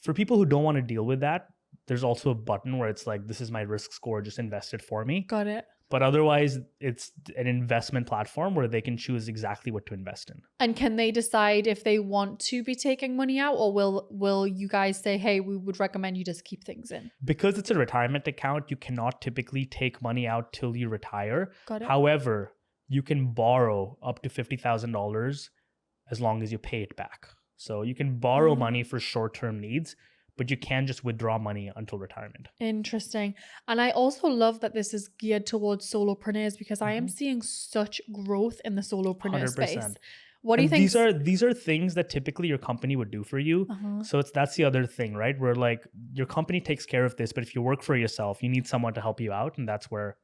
For people who don't want to deal with that, there's also a button where it's like, this is my risk score, just invest it for me. Got it. But otherwise, it's an investment platform where they can choose exactly what to invest in. And can they decide if they want to be taking money out, or will you guys say, hey, we would recommend you just keep things in? Because it's a retirement account, you cannot typically take money out till you retire. Got it. However, you can borrow up to $50,000 as long as you pay it back. So you can borrow money for short-term needs, but you can just withdraw money until retirement. Interesting. And I also love that this is geared towards solopreneurs because I am seeing such growth in the solopreneur space. 100%. What do you And think? these are things that typically your company would do for you. Uh-huh. So that's the other thing, right? Where like your company takes care of this, but if you work for yourself, you need someone to help you out, and that's where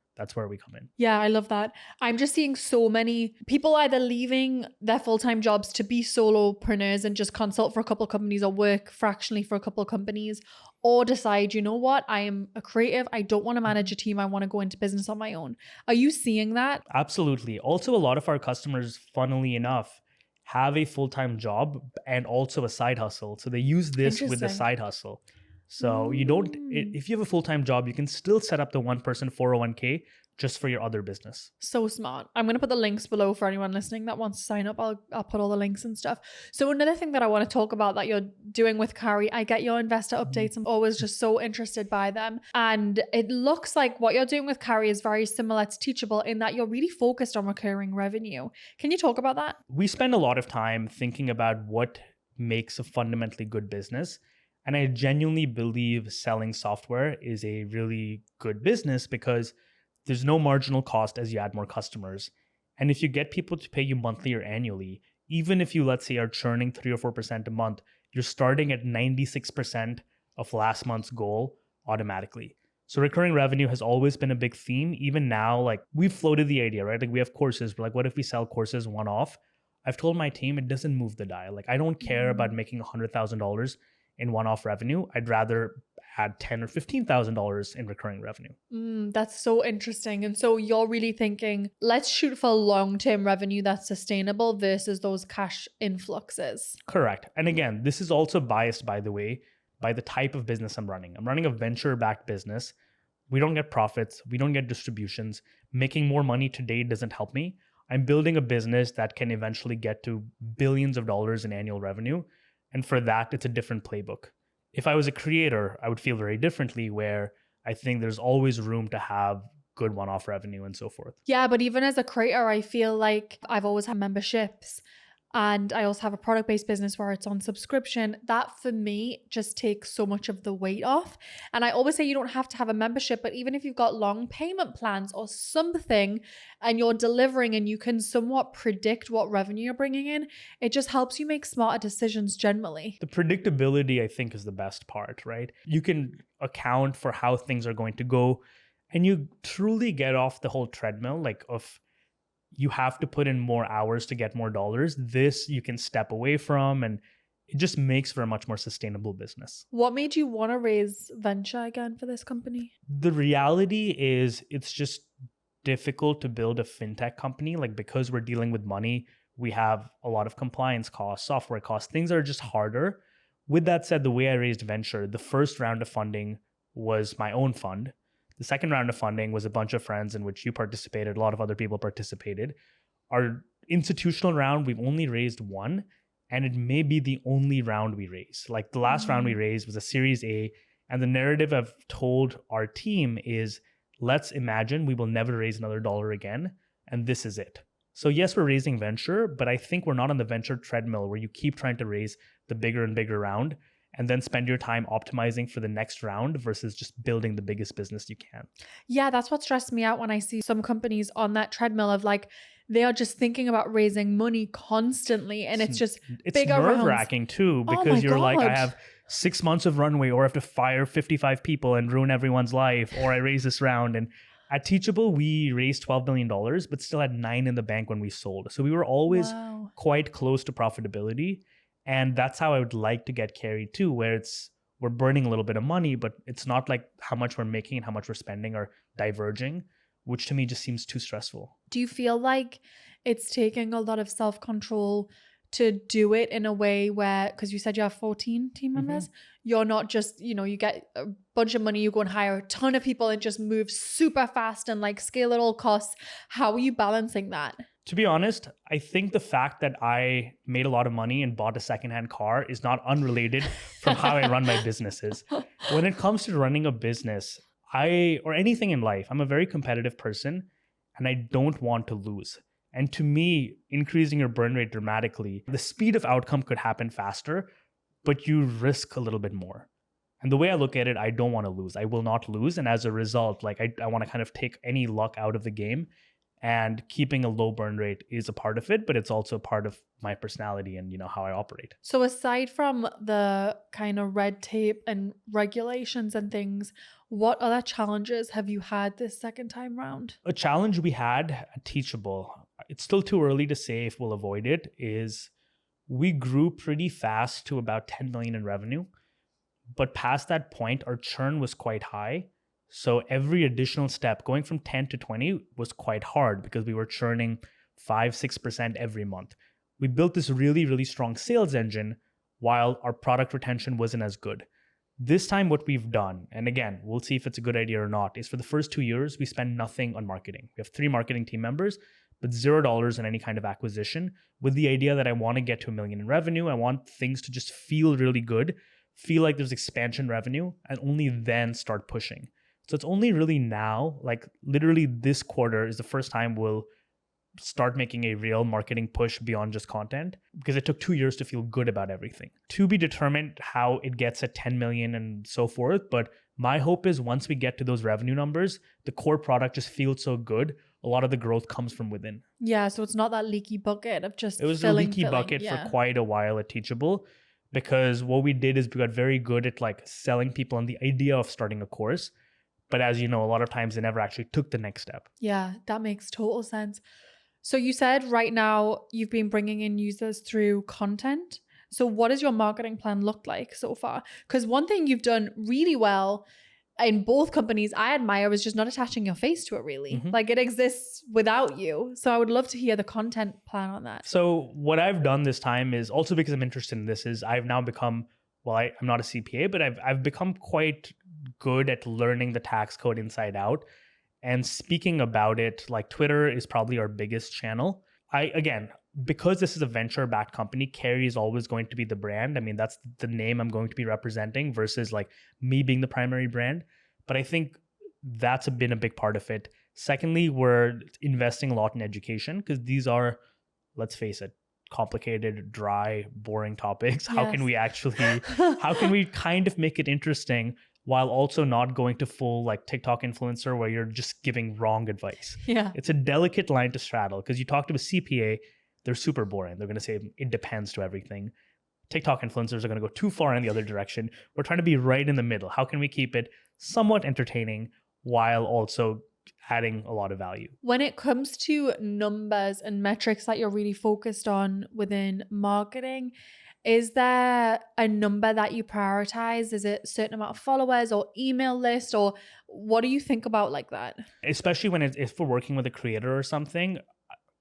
we come in. Yeah, I love that. I'm just seeing so many people either leaving their full-time jobs to be solopreneurs and just consult for a couple of companies or work fractionally for a couple of companies, or decide, you know what, I am a creative. I don't want to manage a team. I want to go into business on my own. Are you seeing that? Absolutely. Also, a lot of our customers, funnily enough, have a full-time job and also a side hustle. So they use this with the Interesting. side hustle. So you don't, if you have a full-time job, you can still set up the one-person 401k just for your other business. So smart. I'm going to put the links below for anyone listening that wants to sign up. I'll put all the links and stuff. So another thing that I want to talk about that you're doing with Carrie, I get your investor updates. I'm always just so interested by them. And it looks like what you're doing with Carrie is very similar to Teachable in that you're really focused on recurring revenue. Can you talk about that? We spend a lot of time thinking about what makes a fundamentally good business. And I genuinely believe selling software is a really good business because there's no marginal cost as you add more customers. And if you get people to pay you monthly or annually, even if you, let's say, are churning 3 or 4% a month, you're starting at 96% of last month's goal automatically. So recurring revenue has always been a big theme. Even now, like we've floated the idea, right? Like we have courses. We're like, what if we sell courses one-off? I've told my team it doesn't move the dial. Like I don't care about making $100,000 in one-off revenue. I'd rather add $10,000 or $15,000 in recurring revenue. That's so interesting. And so you're really thinking, let's shoot for long-term revenue that's sustainable versus those cash influxes. Correct. And again, this is also biased, by the way, by the type of business I'm running. I'm running a venture-backed business. We don't get profits. We don't get distributions. Making more money today doesn't help me. I'm building a business that can eventually get to billions of dollars in annual revenue. And for that, it's a different playbook. If I was a creator, I would feel very differently, where I think there's always room to have good one-off revenue and so forth. Yeah, but even as a creator, I feel like I've always had memberships. And I also have a product-based business where it's on subscription. That for me just takes so much of the weight off. And I always say you don't have to have a membership, but even if you've got long payment plans or something and you're delivering and you can somewhat predict what revenue you're bringing in, it just helps you make smarter decisions generally. The predictability, I think, is the best part, right? You can account for how things are going to go and you truly get off the whole treadmill, like of you have to put in more hours to get more dollars. This you can step away from, and it just makes for a much more sustainable business. What made you want to raise venture again for this company? The reality is it's just difficult to build a fintech company. Like because we're dealing with money, we have a lot of compliance costs, software costs. Things are just harder. With that said, the way I raised venture, the first round of funding was my own fund. The second round of funding was a bunch of friends in which you participated. A lot of other people participated. Our institutional round, we've only raised one, and it may be the only round we raise. Like the last round we raised was a Series A, and the narrative I've told our team is, let's imagine we will never raise another dollar again, and this is it. So yes, we're raising venture, but I think we're not on the venture treadmill where you keep trying to raise the bigger and bigger round and then spend your time optimizing for the next round versus just building the biggest business you can. Yeah, that's what stressed me out when I see some companies on that treadmill of like, they are just thinking about raising money constantly. And it's just bigger nerve-wracking too, because you're like, I have 6 months of runway, or I have to fire 55 people and ruin everyone's life, or I raise this round. And at Teachable, we raised $12 million, but still had $9 million in the bank when we sold. So we were always quite close to profitability. And that's how I would like to get Carrie too, where we're burning a little bit of money, but it's not like how much we're making and how much we're spending are diverging, which to me just seems too stressful. Do you feel like it's taking a lot of self-control to do it in a way where, because you said you have 14 team members, you're not just, you get a bunch of money, you go and hire a ton of people and just move super fast and like scale at all costs. How are you balancing that? To be honest, I think the fact that I made a lot of money and bought a secondhand car is not unrelated from how I run my businesses. When it comes to running a business, or anything in life, I'm a very competitive person and I don't want to lose. And to me, increasing your burn rate dramatically, the speed of outcome could happen faster, but you risk a little bit more. And the way I look at it, I don't want to lose. I will not lose. And as a result, like I want to kind of take any luck out of the game, and keeping a low burn rate is a part of it, but it's also part of my personality and, how I operate. So aside from the kind of red tape and regulations and things, what other challenges have you had this second time round? A challenge we had at Teachable, it's still too early to say if we'll avoid it, is we grew pretty fast to about 10 million in revenue. But past that point, our churn was quite high. So every additional step going from 10 to 20 was quite hard because we were churning 5-6% every month. We built this really, really strong sales engine while our product retention wasn't as good. This time what we've done, and again, we'll see if it's a good idea or not, is for the first 2 years, we spend nothing on marketing. We have 3 marketing team members, but $0 in any kind of acquisition, with the idea that I want to get to $1 million in revenue. I want things to just feel really good, feel like there's expansion revenue, and only then start pushing. So it's only really now, like literally this quarter is the first time we'll start making a real marketing push beyond just content, because it took 2 years to feel good about everything. To be determined how it gets at 10 million and so forth. But my hope is once we get to those revenue numbers, the core product just feels so good. A lot of the growth comes from within. Yeah, so it's not that leaky bucket of just It was filling, a leaky bucket for quite a while at Teachable, because what we did is we got very good at like selling people on the idea of starting a course. But as you know, a lot of times they never actually took the next step. Yeah, that makes total sense. So you said right now you've been bringing in users through content. So what does your marketing plan look like so far? Because one thing you've done really well in both companies I admire is just not attaching your face to it really. Mm-hmm. Like it exists without you. So I would love to hear the content plan on that. So what I've done this time is also because I'm interested in this is I've now become, well, I'm not a CPA, but I've become quite good at learning the tax code inside out and speaking about it. Like Twitter is probably our biggest channel. Because this is a venture-backed company, Carrie is always going to be the brand. I mean, that's the name I'm going to be representing versus like me being the primary brand. But I think that's been a big part of it. Secondly, we're investing a lot in education because these are, let's face it, complicated, dry, boring topics. Yes. How can we kind of make it interesting while also not going to full like TikTok influencer where you're just giving wrong advice? Yeah. It's a delicate line to straddle because you talk to a CPA, they're super boring. They're going to say it depends to everything. TikTok influencers are going to go too far in the other direction. We're trying to be right in the middle. How can we keep it somewhat entertaining while also adding a lot of value? When it comes to numbers and metrics that you're really focused on within marketing, is there a number that you prioritize? Is it a certain amount of followers or email list, or what do you think about like that? Especially if we're working with a creator or something,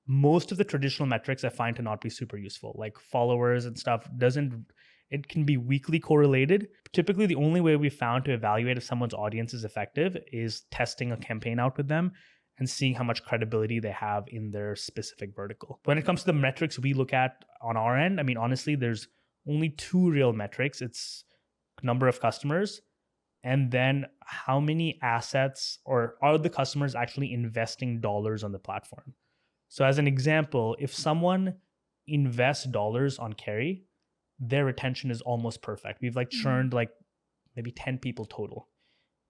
most of the traditional metrics I find to not be super useful, like followers and stuff. It can be weakly correlated. Typically, the only way we found to evaluate if someone's audience is effective is testing a campaign out with them and seeing how much credibility they have in their specific vertical. When it comes to the metrics we look at on our end, I mean, honestly, there's only 2 real metrics. It's number of customers and then how many assets or are the customers actually investing dollars on the platform. So as an example, if someone invests dollars on Carrie, their retention is almost perfect. We've like churned like maybe 10 people total.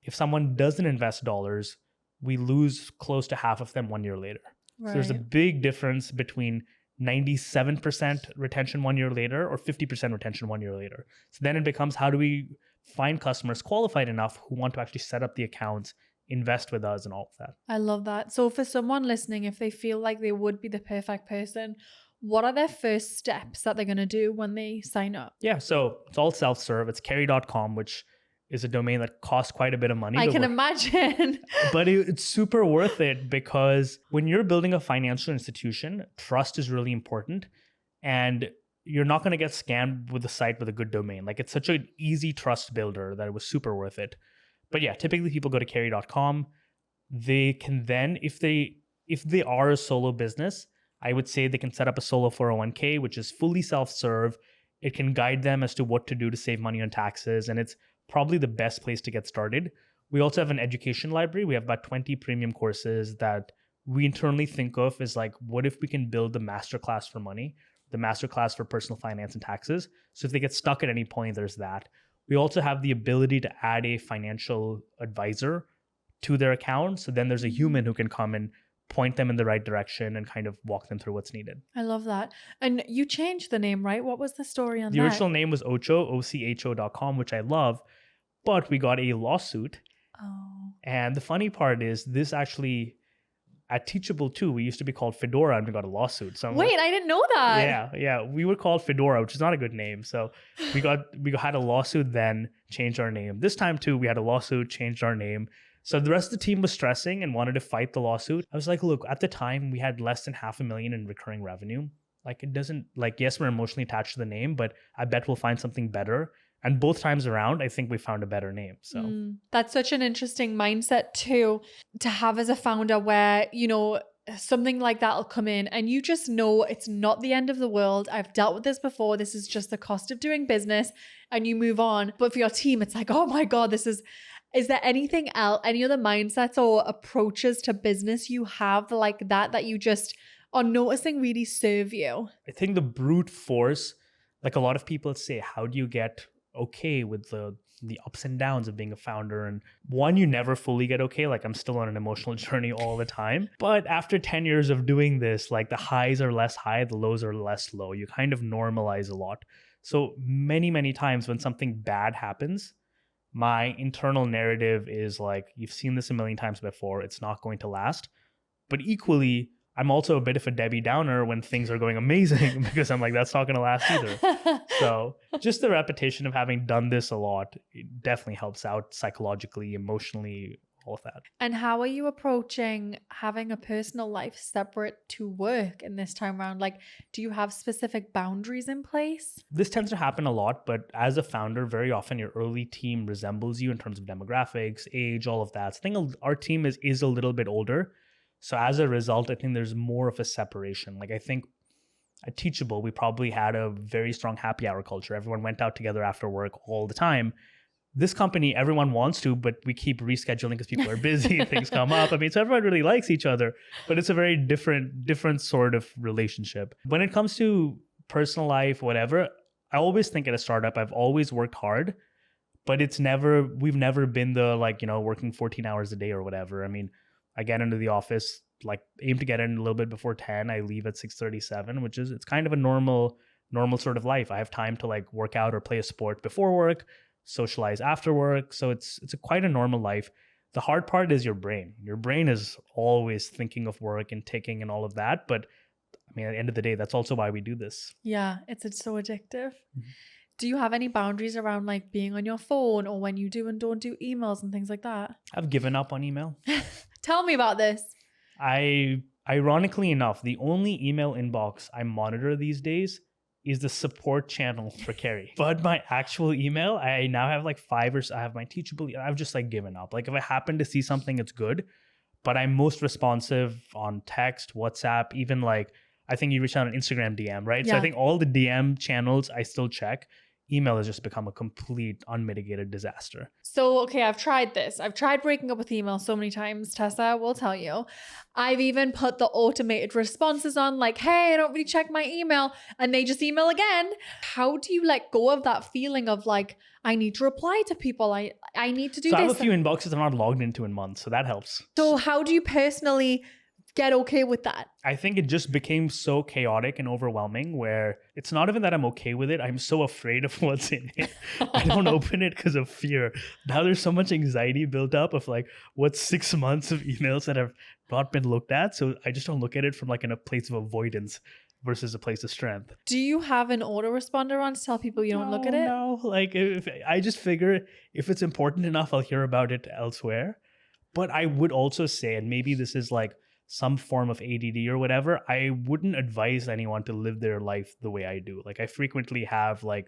If someone doesn't invest dollars, we lose close to half of them 1 year later. Right. So there's a big difference between 97% retention 1 year later or 50% retention 1 year later. So then it becomes, how do we find customers qualified enough who want to actually set up the accounts, invest with us and all of that. I love that. So for someone listening, if they feel like they would be the perfect person, what are their first steps that they're going to do when they sign up? Yeah, so it's all self-serve. It's carry.com, which is a domain that costs quite a bit of money. I can imagine. But it's super worth it because when you're building a financial institution, trust is really important. And you're not going to get scammed with a site with a good domain. Like it's such an easy trust builder that it was super worth it. But yeah, typically people go to carry.com. They can then, if they are a solo business, I would say they can set up a solo 401k, which is fully self-serve. It can guide them as to what to do to save money on taxes. And it's probably the best place to get started. We also have an education library. We have about 20 premium courses that we internally think of as like, what if we can build the masterclass for money, the masterclass for personal finance and taxes? So if they get stuck at any point, there's that. We also have the ability to add a financial advisor to their account. So then there's a human who can come and point them in the right direction and kind of walk them through what's needed. I love that. And you changed the name, right? What was the story on The that? original name was Ocho, OCHO.com, which I love, but we got a lawsuit. Oh. And the funny part is this actually, at Teachable too, we used to be called Fedora and we got a lawsuit. So Wait, I didn't know that. yeah. We were called Fedora, which is not a good name. So we had a lawsuit then, changed our name. This time too, we had a lawsuit, changed our name. So the rest of the team was stressing and wanted to fight the lawsuit. I was like, look, at the time we had less than $500,000 in recurring revenue. Like it doesn't, like, yes, we're emotionally attached to the name, but I bet we'll find something better. And both times around, I think we found a better name. So that's such an interesting mindset too, to have as a founder where, you know, something like that will come in and you just know it's not the end of the world. I've dealt with this before. This is just the cost of doing business, and you move on. But for your team, it's like, oh my God, is there anything else, any other mindsets or approaches to business you have like that you just are noticing really serve you? I think the brute force, like a lot of people say, how do you get okay with the ups and downs of being a founder? And one, you never fully get okay. Like I'm still on an emotional journey all the time. But after 10 years of doing this, like the highs are less high, the lows are less low. You kind of normalize a lot. So many, many times when something bad happens, my internal narrative is like, you've seen this a million times before. It's not going to last. But equally, I'm also a bit of a Debbie Downer when things are going amazing because I'm like, that's not going to last either. So just the repetition of having done this a lot, it definitely helps out psychologically, emotionally, all of that. And how are you approaching having a personal life separate to work in this time around? Like, do you have specific boundaries in place? This tends to happen a lot, but as a founder, very often your early team resembles you in terms of demographics, age, all of that. So I think our team is a little bit older. So as a result, I think there's more of a separation. Like I think at Teachable, we probably had a very strong happy hour culture. Everyone went out together after work all the time. This company, everyone wants to, but we keep rescheduling because people are busy, things come up. I mean, so everyone really likes each other, but it's a very different sort of relationship. When it comes to personal life, whatever, I always think at a startup, I've always worked hard, but we've never been the like, working 14 hours a day or whatever. I mean, I get into the office, like aim to get in a little bit before 10. I leave at 6:37, it's kind of a normal sort of life. I have time to like work out or play a sport before work, socialize after work. So it's quite a normal life. The hard part is your brain. Your brain is always thinking of work and ticking and all of that. But I mean, at the end of the day, that's also why we do this. Yeah, it's so addictive. Mm-hmm. Do you have any boundaries around like being on your phone or when you do and don't do emails and things like that? I've given up on email. Tell me about this. Ironically enough, the only email inbox I monitor these days is the support channel for Carrie. But my actual email, I now have like 5 or so. I have my Teachable. I've just like given up. Like if I happen to see something, it's good. But I'm most responsive on text, WhatsApp, even like, I think you reached out an Instagram DM, right? Yeah. So I think all the DM channels I still check. Email has just become a complete unmitigated disaster. So, okay, I've tried this. I've tried breaking up with email so many times, Tessa will tell you. I've even put the automated responses on like, hey, I don't really check my email, and they just email again. How do you let go of that feeling of like, I need to reply to people. I need to do this. I have a few inboxes I'm not logged into in months, so that helps. So how do you personally get okay with that? I think it just became so chaotic and overwhelming where it's not even that I'm okay with it. I'm so afraid of what's in it. I don't open it because of fear. Now there's so much anxiety built up of like, what's 6 months of emails that have not been looked at. So I just don't look at it from like in a place of avoidance versus a place of strength. Do you have an autoresponder on to tell people you don't look at it? No, like I just figure if it's important enough, I'll hear about it elsewhere. But I would also say, and maybe this is like some form of ADD or whatever, I wouldn't advise anyone to live their life the way I do. Like I frequently have like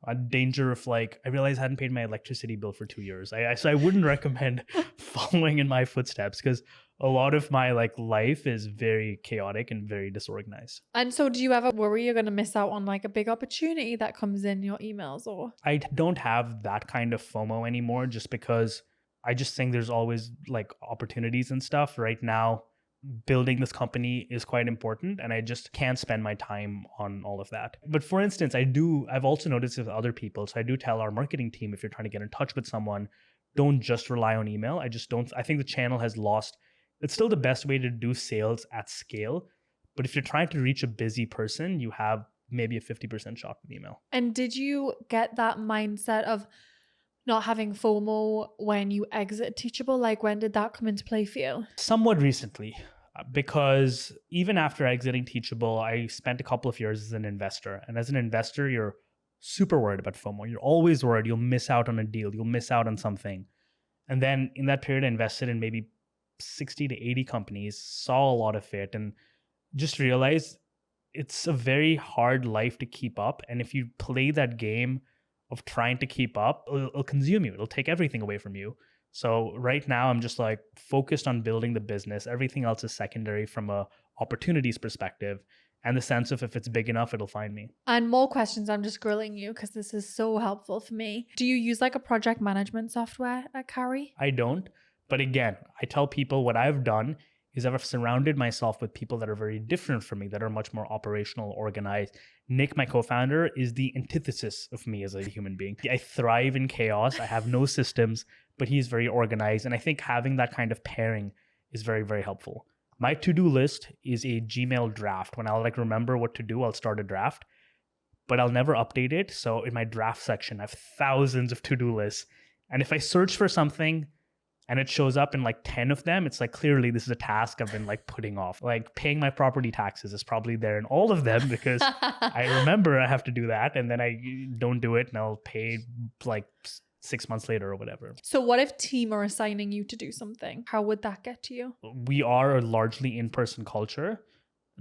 a danger of like, I realized I hadn't paid my electricity bill for 2 years. So I wouldn't recommend following in my footsteps because a lot of my like life is very chaotic and very disorganized. And so do you ever worry you're going to miss out on like a big opportunity that comes in your emails? Or I don't have that kind of FOMO anymore just because I just think there's always like opportunities and stuff. Right now, building this company is quite important, and I just can't spend my time on all of that. But for instance, I've also noticed with other people, so I do tell our marketing team, if you're trying to get in touch with someone, don't just rely on email. I think the channel has lost, it's still the best way to do sales at scale. But if you're trying to reach a busy person, you have maybe a 50% shot with email. And did you get that mindset of not having FOMO when you exit Teachable? Like, when did that come into play for you? Somewhat recently, because even after exiting Teachable, I spent a couple of years as an investor. And as an investor, you're super worried about FOMO. You're always worried you'll miss out on a deal, you'll miss out on something. And then in that period, I invested in maybe 60 to 80 companies, saw a lot of it, and just realized it's a very hard life to keep up. And if you play that game of trying to keep up, it'll consume you. It'll take everything away from you. So right now I'm just like focused on building the business. Everything else is secondary from a opportunities perspective and the sense of if it's big enough, it'll find me. And more questions. I'm just grilling you because this is so helpful for me. Do you use like a project management software at Carry? I don't. But again, I tell people what I've done is I've surrounded myself with people that are very different from me, that are much more operational, organized. Nick, my co-founder, is the antithesis of me as a human being. I thrive in chaos. I have no systems, but he's very organized. And I think having that kind of pairing is very, very helpful. My to-do list is a Gmail draft. When I'll remember what to do, I'll start a draft, but I'll never update it. So in my draft section, I have thousands of to-do lists. And if I search for something and it shows up in 10 of them, it's clearly this is a task I've been putting off. Paying my property taxes is probably there in all of them because I remember I have to do that, and then I don't do it, and I'll pay 6 months later or whatever. So what if team are assigning you to do something? How would that get to you? We are a largely in-person culture.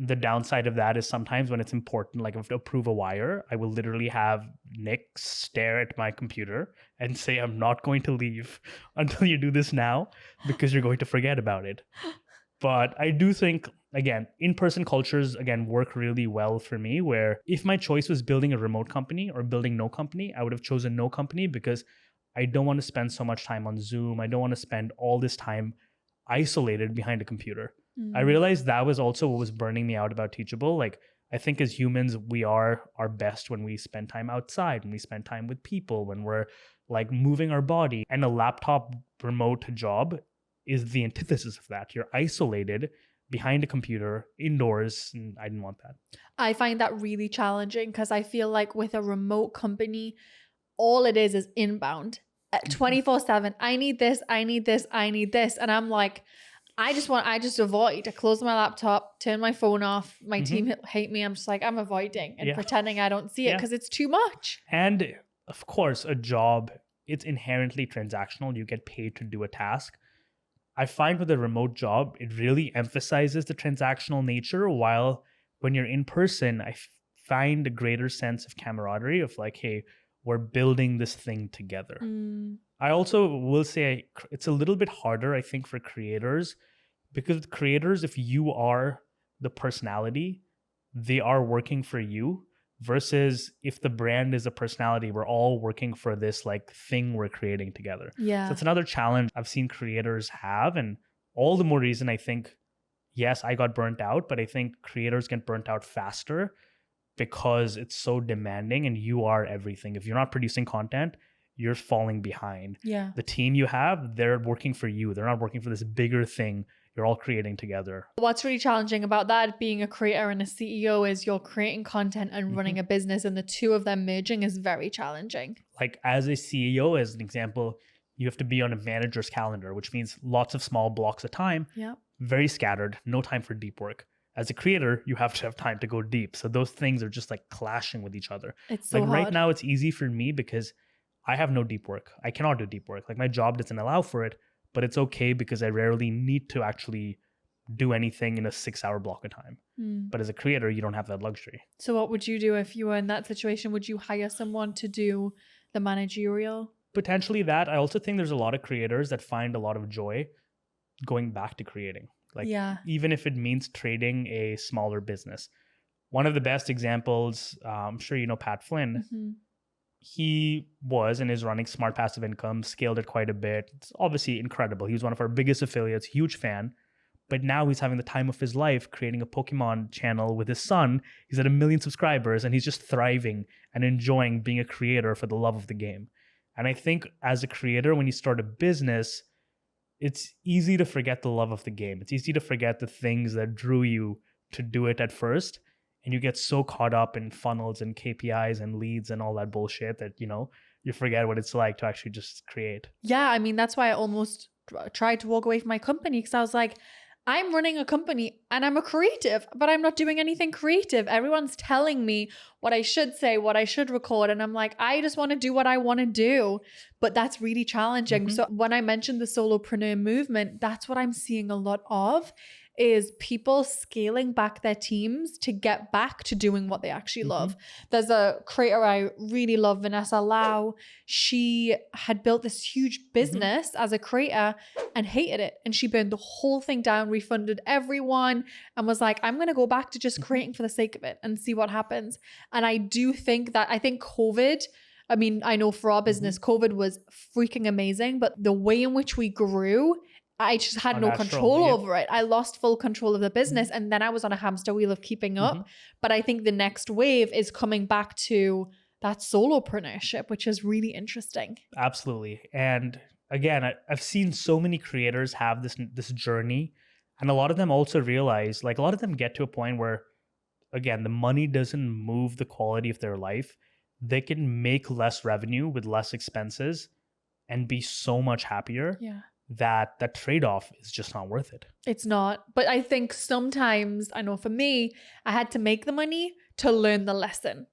The downside of that is sometimes when it's important, like if I have to approve a wire, I will literally have Nick stare at my computer and say, I'm not going to leave until you do this now because you're going to forget about it. But I do think, again, in-person cultures, work really well for me, where if my choice was building a remote company or building no company, I would have chosen no company because I don't want to spend so much time on Zoom. I don't want to spend all this time isolated behind a computer. I realized that was also what was burning me out about Teachable. I think as humans, we are our best when we spend time outside, when we spend time with people, when we're moving our body. And a laptop remote job is the antithesis of that. You're isolated behind a computer, indoors, and I didn't want that. I find that really challenging because I feel like with a remote company, all it is inbound. 24/7, I need this, I need this, I need this. And I'm like, I just avoid. I close my laptop, turn my phone off. My team hate me. I'm just I'm avoiding and pretending I don't see it because it's too much. And of course, a job, it's inherently transactional. You get paid to do a task. I find with a remote job, it really emphasizes the transactional nature, while when you're in person, I find a greater sense of camaraderie of hey, we're building this thing together. I also will say it's a little bit harder, I think, for creators, because with creators, if you are the personality, they are working for you, versus if the brand is a personality, we're all working for this thing we're creating together. Yeah. So it's another challenge I've seen creators have, and all the more reason I think, yes, I got burnt out, but I think creators get burnt out faster because it's so demanding and you are everything. If you're not producing content, you're falling behind. Yeah. The team you have, they're working for you. They're not working for this bigger thing you're all creating together. What's really challenging about that, being a creator and a CEO, is you're creating content and running a business, and the two of them merging is very challenging. As a CEO, as an example, you have to be on a manager's calendar, which means lots of small blocks of time. Yeah. Very scattered, no time for deep work. As a creator, you have to have time to go deep. So those things are just clashing with each other. It's so hard. Right now, it's easy for me because I have no deep work. I cannot do deep work. My job doesn't allow for it, but it's okay because I rarely need to actually do anything in a 6-hour block of time. But as a creator, you don't have that luxury. So what would you do if you were in that situation? Would you hire someone to do the managerial? Potentially that. I also think there's a lot of creators that find a lot of joy going back to creating. Even if it means trading a smaller business. One of the best examples, I'm sure you know Pat Flynn. He was and is running Smart Passive Income, scaled it quite a bit. It's obviously incredible. He was one of our biggest affiliates, huge fan. But now he's having the time of his life creating a Pokemon channel with his son. He's at 1 million subscribers and he's just thriving and enjoying being a creator for the love of the game. And I think as a creator, when you start a business, it's easy to forget the love of the game. It's easy to forget the things that drew you to do it at first. And you get so caught up in funnels and KPIs and leads and all that bullshit that, you forget what it's like to actually just create. Yeah, I mean, that's why I almost tried to walk away from my company, because I was like, I'm running a company and I'm a creative, but I'm not doing anything creative. Everyone's telling me what I should say, what I should record. And I'm like, I just want to do what I want to do. But that's really challenging. Mm-hmm. So when I mentioned the solopreneur movement, that's what I'm seeing a lot of, is people scaling back their teams to get back to doing what they actually love. There's a creator I really love, Vanessa Lau. She had built this huge business as a creator and hated it. And she burned the whole thing down, refunded everyone, and was like, I'm going to go back to just creating for the sake of it and see what happens. And I think COVID, I mean, I know for our business, COVID was freaking amazing, but the way in which we grew, I just had no control over it. I lost full control of the business. And then I was on a hamster wheel of keeping up. But I think the next wave is coming back to that solopreneurship, which is really interesting. Absolutely. And again, I've seen so many creators have this journey. And a lot of them also realize, like, a lot of them get to a point where, again, the money doesn't move the quality of their life. They can make less revenue with less expenses and be so much happier. Yeah. That trade-off is just not worth it. It's not. But I think sometimes, I know for me, I had to make the money to learn the lesson,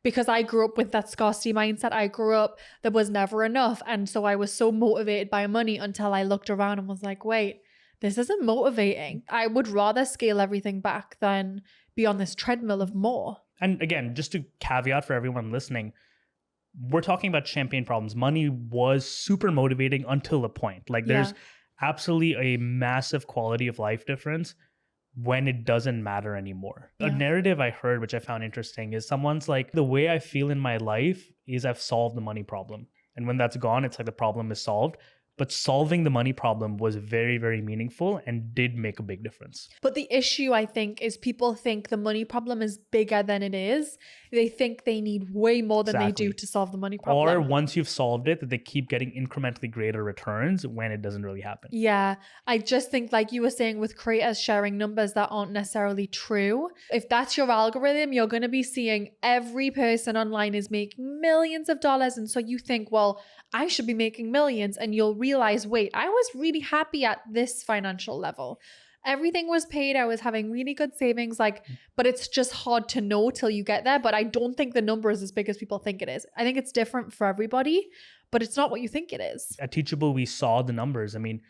because I grew up with that scarcity mindset. I grew up, there was never enough. And so I was so motivated by money until I looked around and was like, wait, this isn't motivating. I would rather scale everything back than be on this treadmill of more. And again, just to caveat for everyone listening, we're talking about champagne problems. Money was super motivating until a point. Like, there's absolutely a massive quality of life difference when it doesn't matter anymore. A narrative I heard, which I found interesting, is someone's like, the way I feel in my life is I've solved the money problem. And when that's gone, it's like the problem is solved. But solving the money problem was very, very meaningful and did make a big difference. But the issue, I think, is people think the money problem is bigger than it is. They think they need way more than they do to solve the money problem. Or once you've solved it, that they keep getting incrementally greater returns when it doesn't really happen. Yeah, I just think, like you were saying, with creators sharing numbers that aren't necessarily true, if that's your algorithm, you're going to be seeing every person online is making millions of dollars. And so you think, well, I should be making millions. And you'll realize, wait, I was really happy at this financial level. Everything was paid. I was having really good savings, but it's just hard to know till you get there. But I don't think the number is as big as people think it is. I think it's different for everybody, but it's not what you think it is. At Teachable, we saw the numbers. I mean,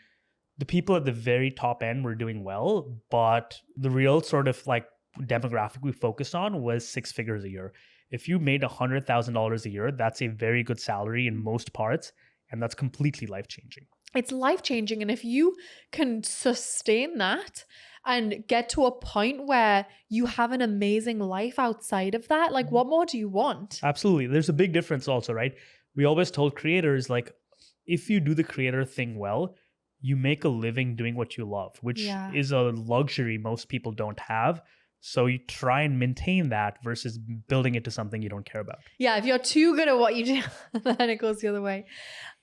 the people at the very top end were doing well, but the real sort of like demographic we focused on was 6 figures a year. If you made $100,000 a year, that's a very good salary in most parts, and that's completely life-changing. It's life-changing. And if you can sustain that and get to a point where you have an amazing life outside of that, like, what more do you want? Absolutely. There's a big difference also, right? We always told creators, like, if you do the creator thing well, you make a living doing what you love, which is a luxury most people don't have. So you try and maintain that versus building it to something you don't care about. Yeah, if you're too good at what you do, then it goes the other way.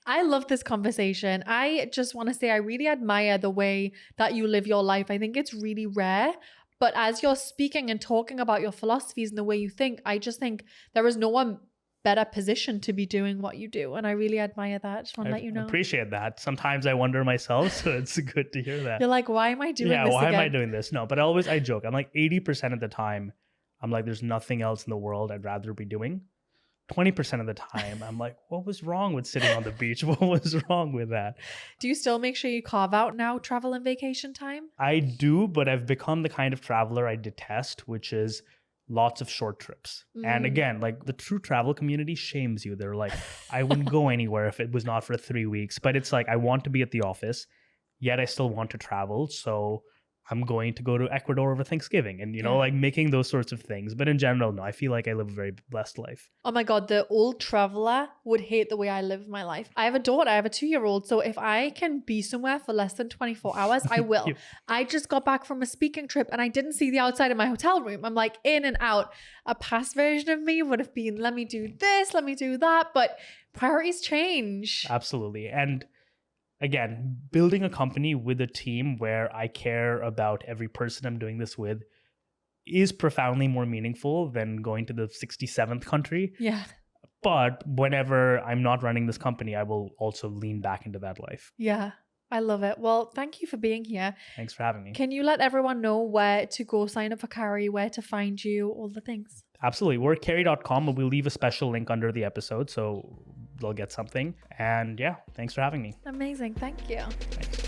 I love this conversation. I just want to say I really admire the way that you live your life. I think it's really rare. But as you're speaking and talking about your philosophies and the way you think, I just think there is no one better positioned to be doing what you do. And I really admire that. Just want to let you know. I appreciate that. Sometimes I wonder myself, so it's good to hear that. You're like, why am I doing this why again? am I doing this? No, but I joke. I'm like 80% of the time, I'm like, there's nothing else in the world I'd rather be doing. 20% of the time, I'm like, what was wrong with sitting on the beach? What was wrong with that? Do you still make sure you carve out now travel and vacation time? I do, but I've become the kind of traveler I detest, which is lots of short trips. And again, like, the true travel community shames you. They're like, I wouldn't go anywhere if it was not for 3 weeks. But it's like, I want to be at the office, yet I still want to travel. So I'm going to go to Ecuador over Thanksgiving and, Yeah. like making those sorts of things. But in general, no, I feel like I live a very blessed life. Oh my God, the old traveler would hate the way I live my life. I have a daughter, I have a 2-year-old. So if I can be somewhere for less than 24 hours, I will. You- I just got back from a speaking trip and I didn't see the outside of my hotel room. I'm like in and out. A past version of me would have been, let me do this, let me do that. But priorities change. Absolutely. And again, building a company with a team where I care about every person I'm doing this with is profoundly more meaningful than going to the 67th country. Yeah. But whenever I'm not running this company, I will also lean back into that life. Yeah. I love it. Well, thank you for being here. Thanks for having me. Can you let everyone know where to go sign up for Carrie, where to find you, all the things? Absolutely. We're at carry.com, but we'll leave a special link under the episode so they'll get something. And yeah, thanks for having me. Amazing. Thank you. Thanks.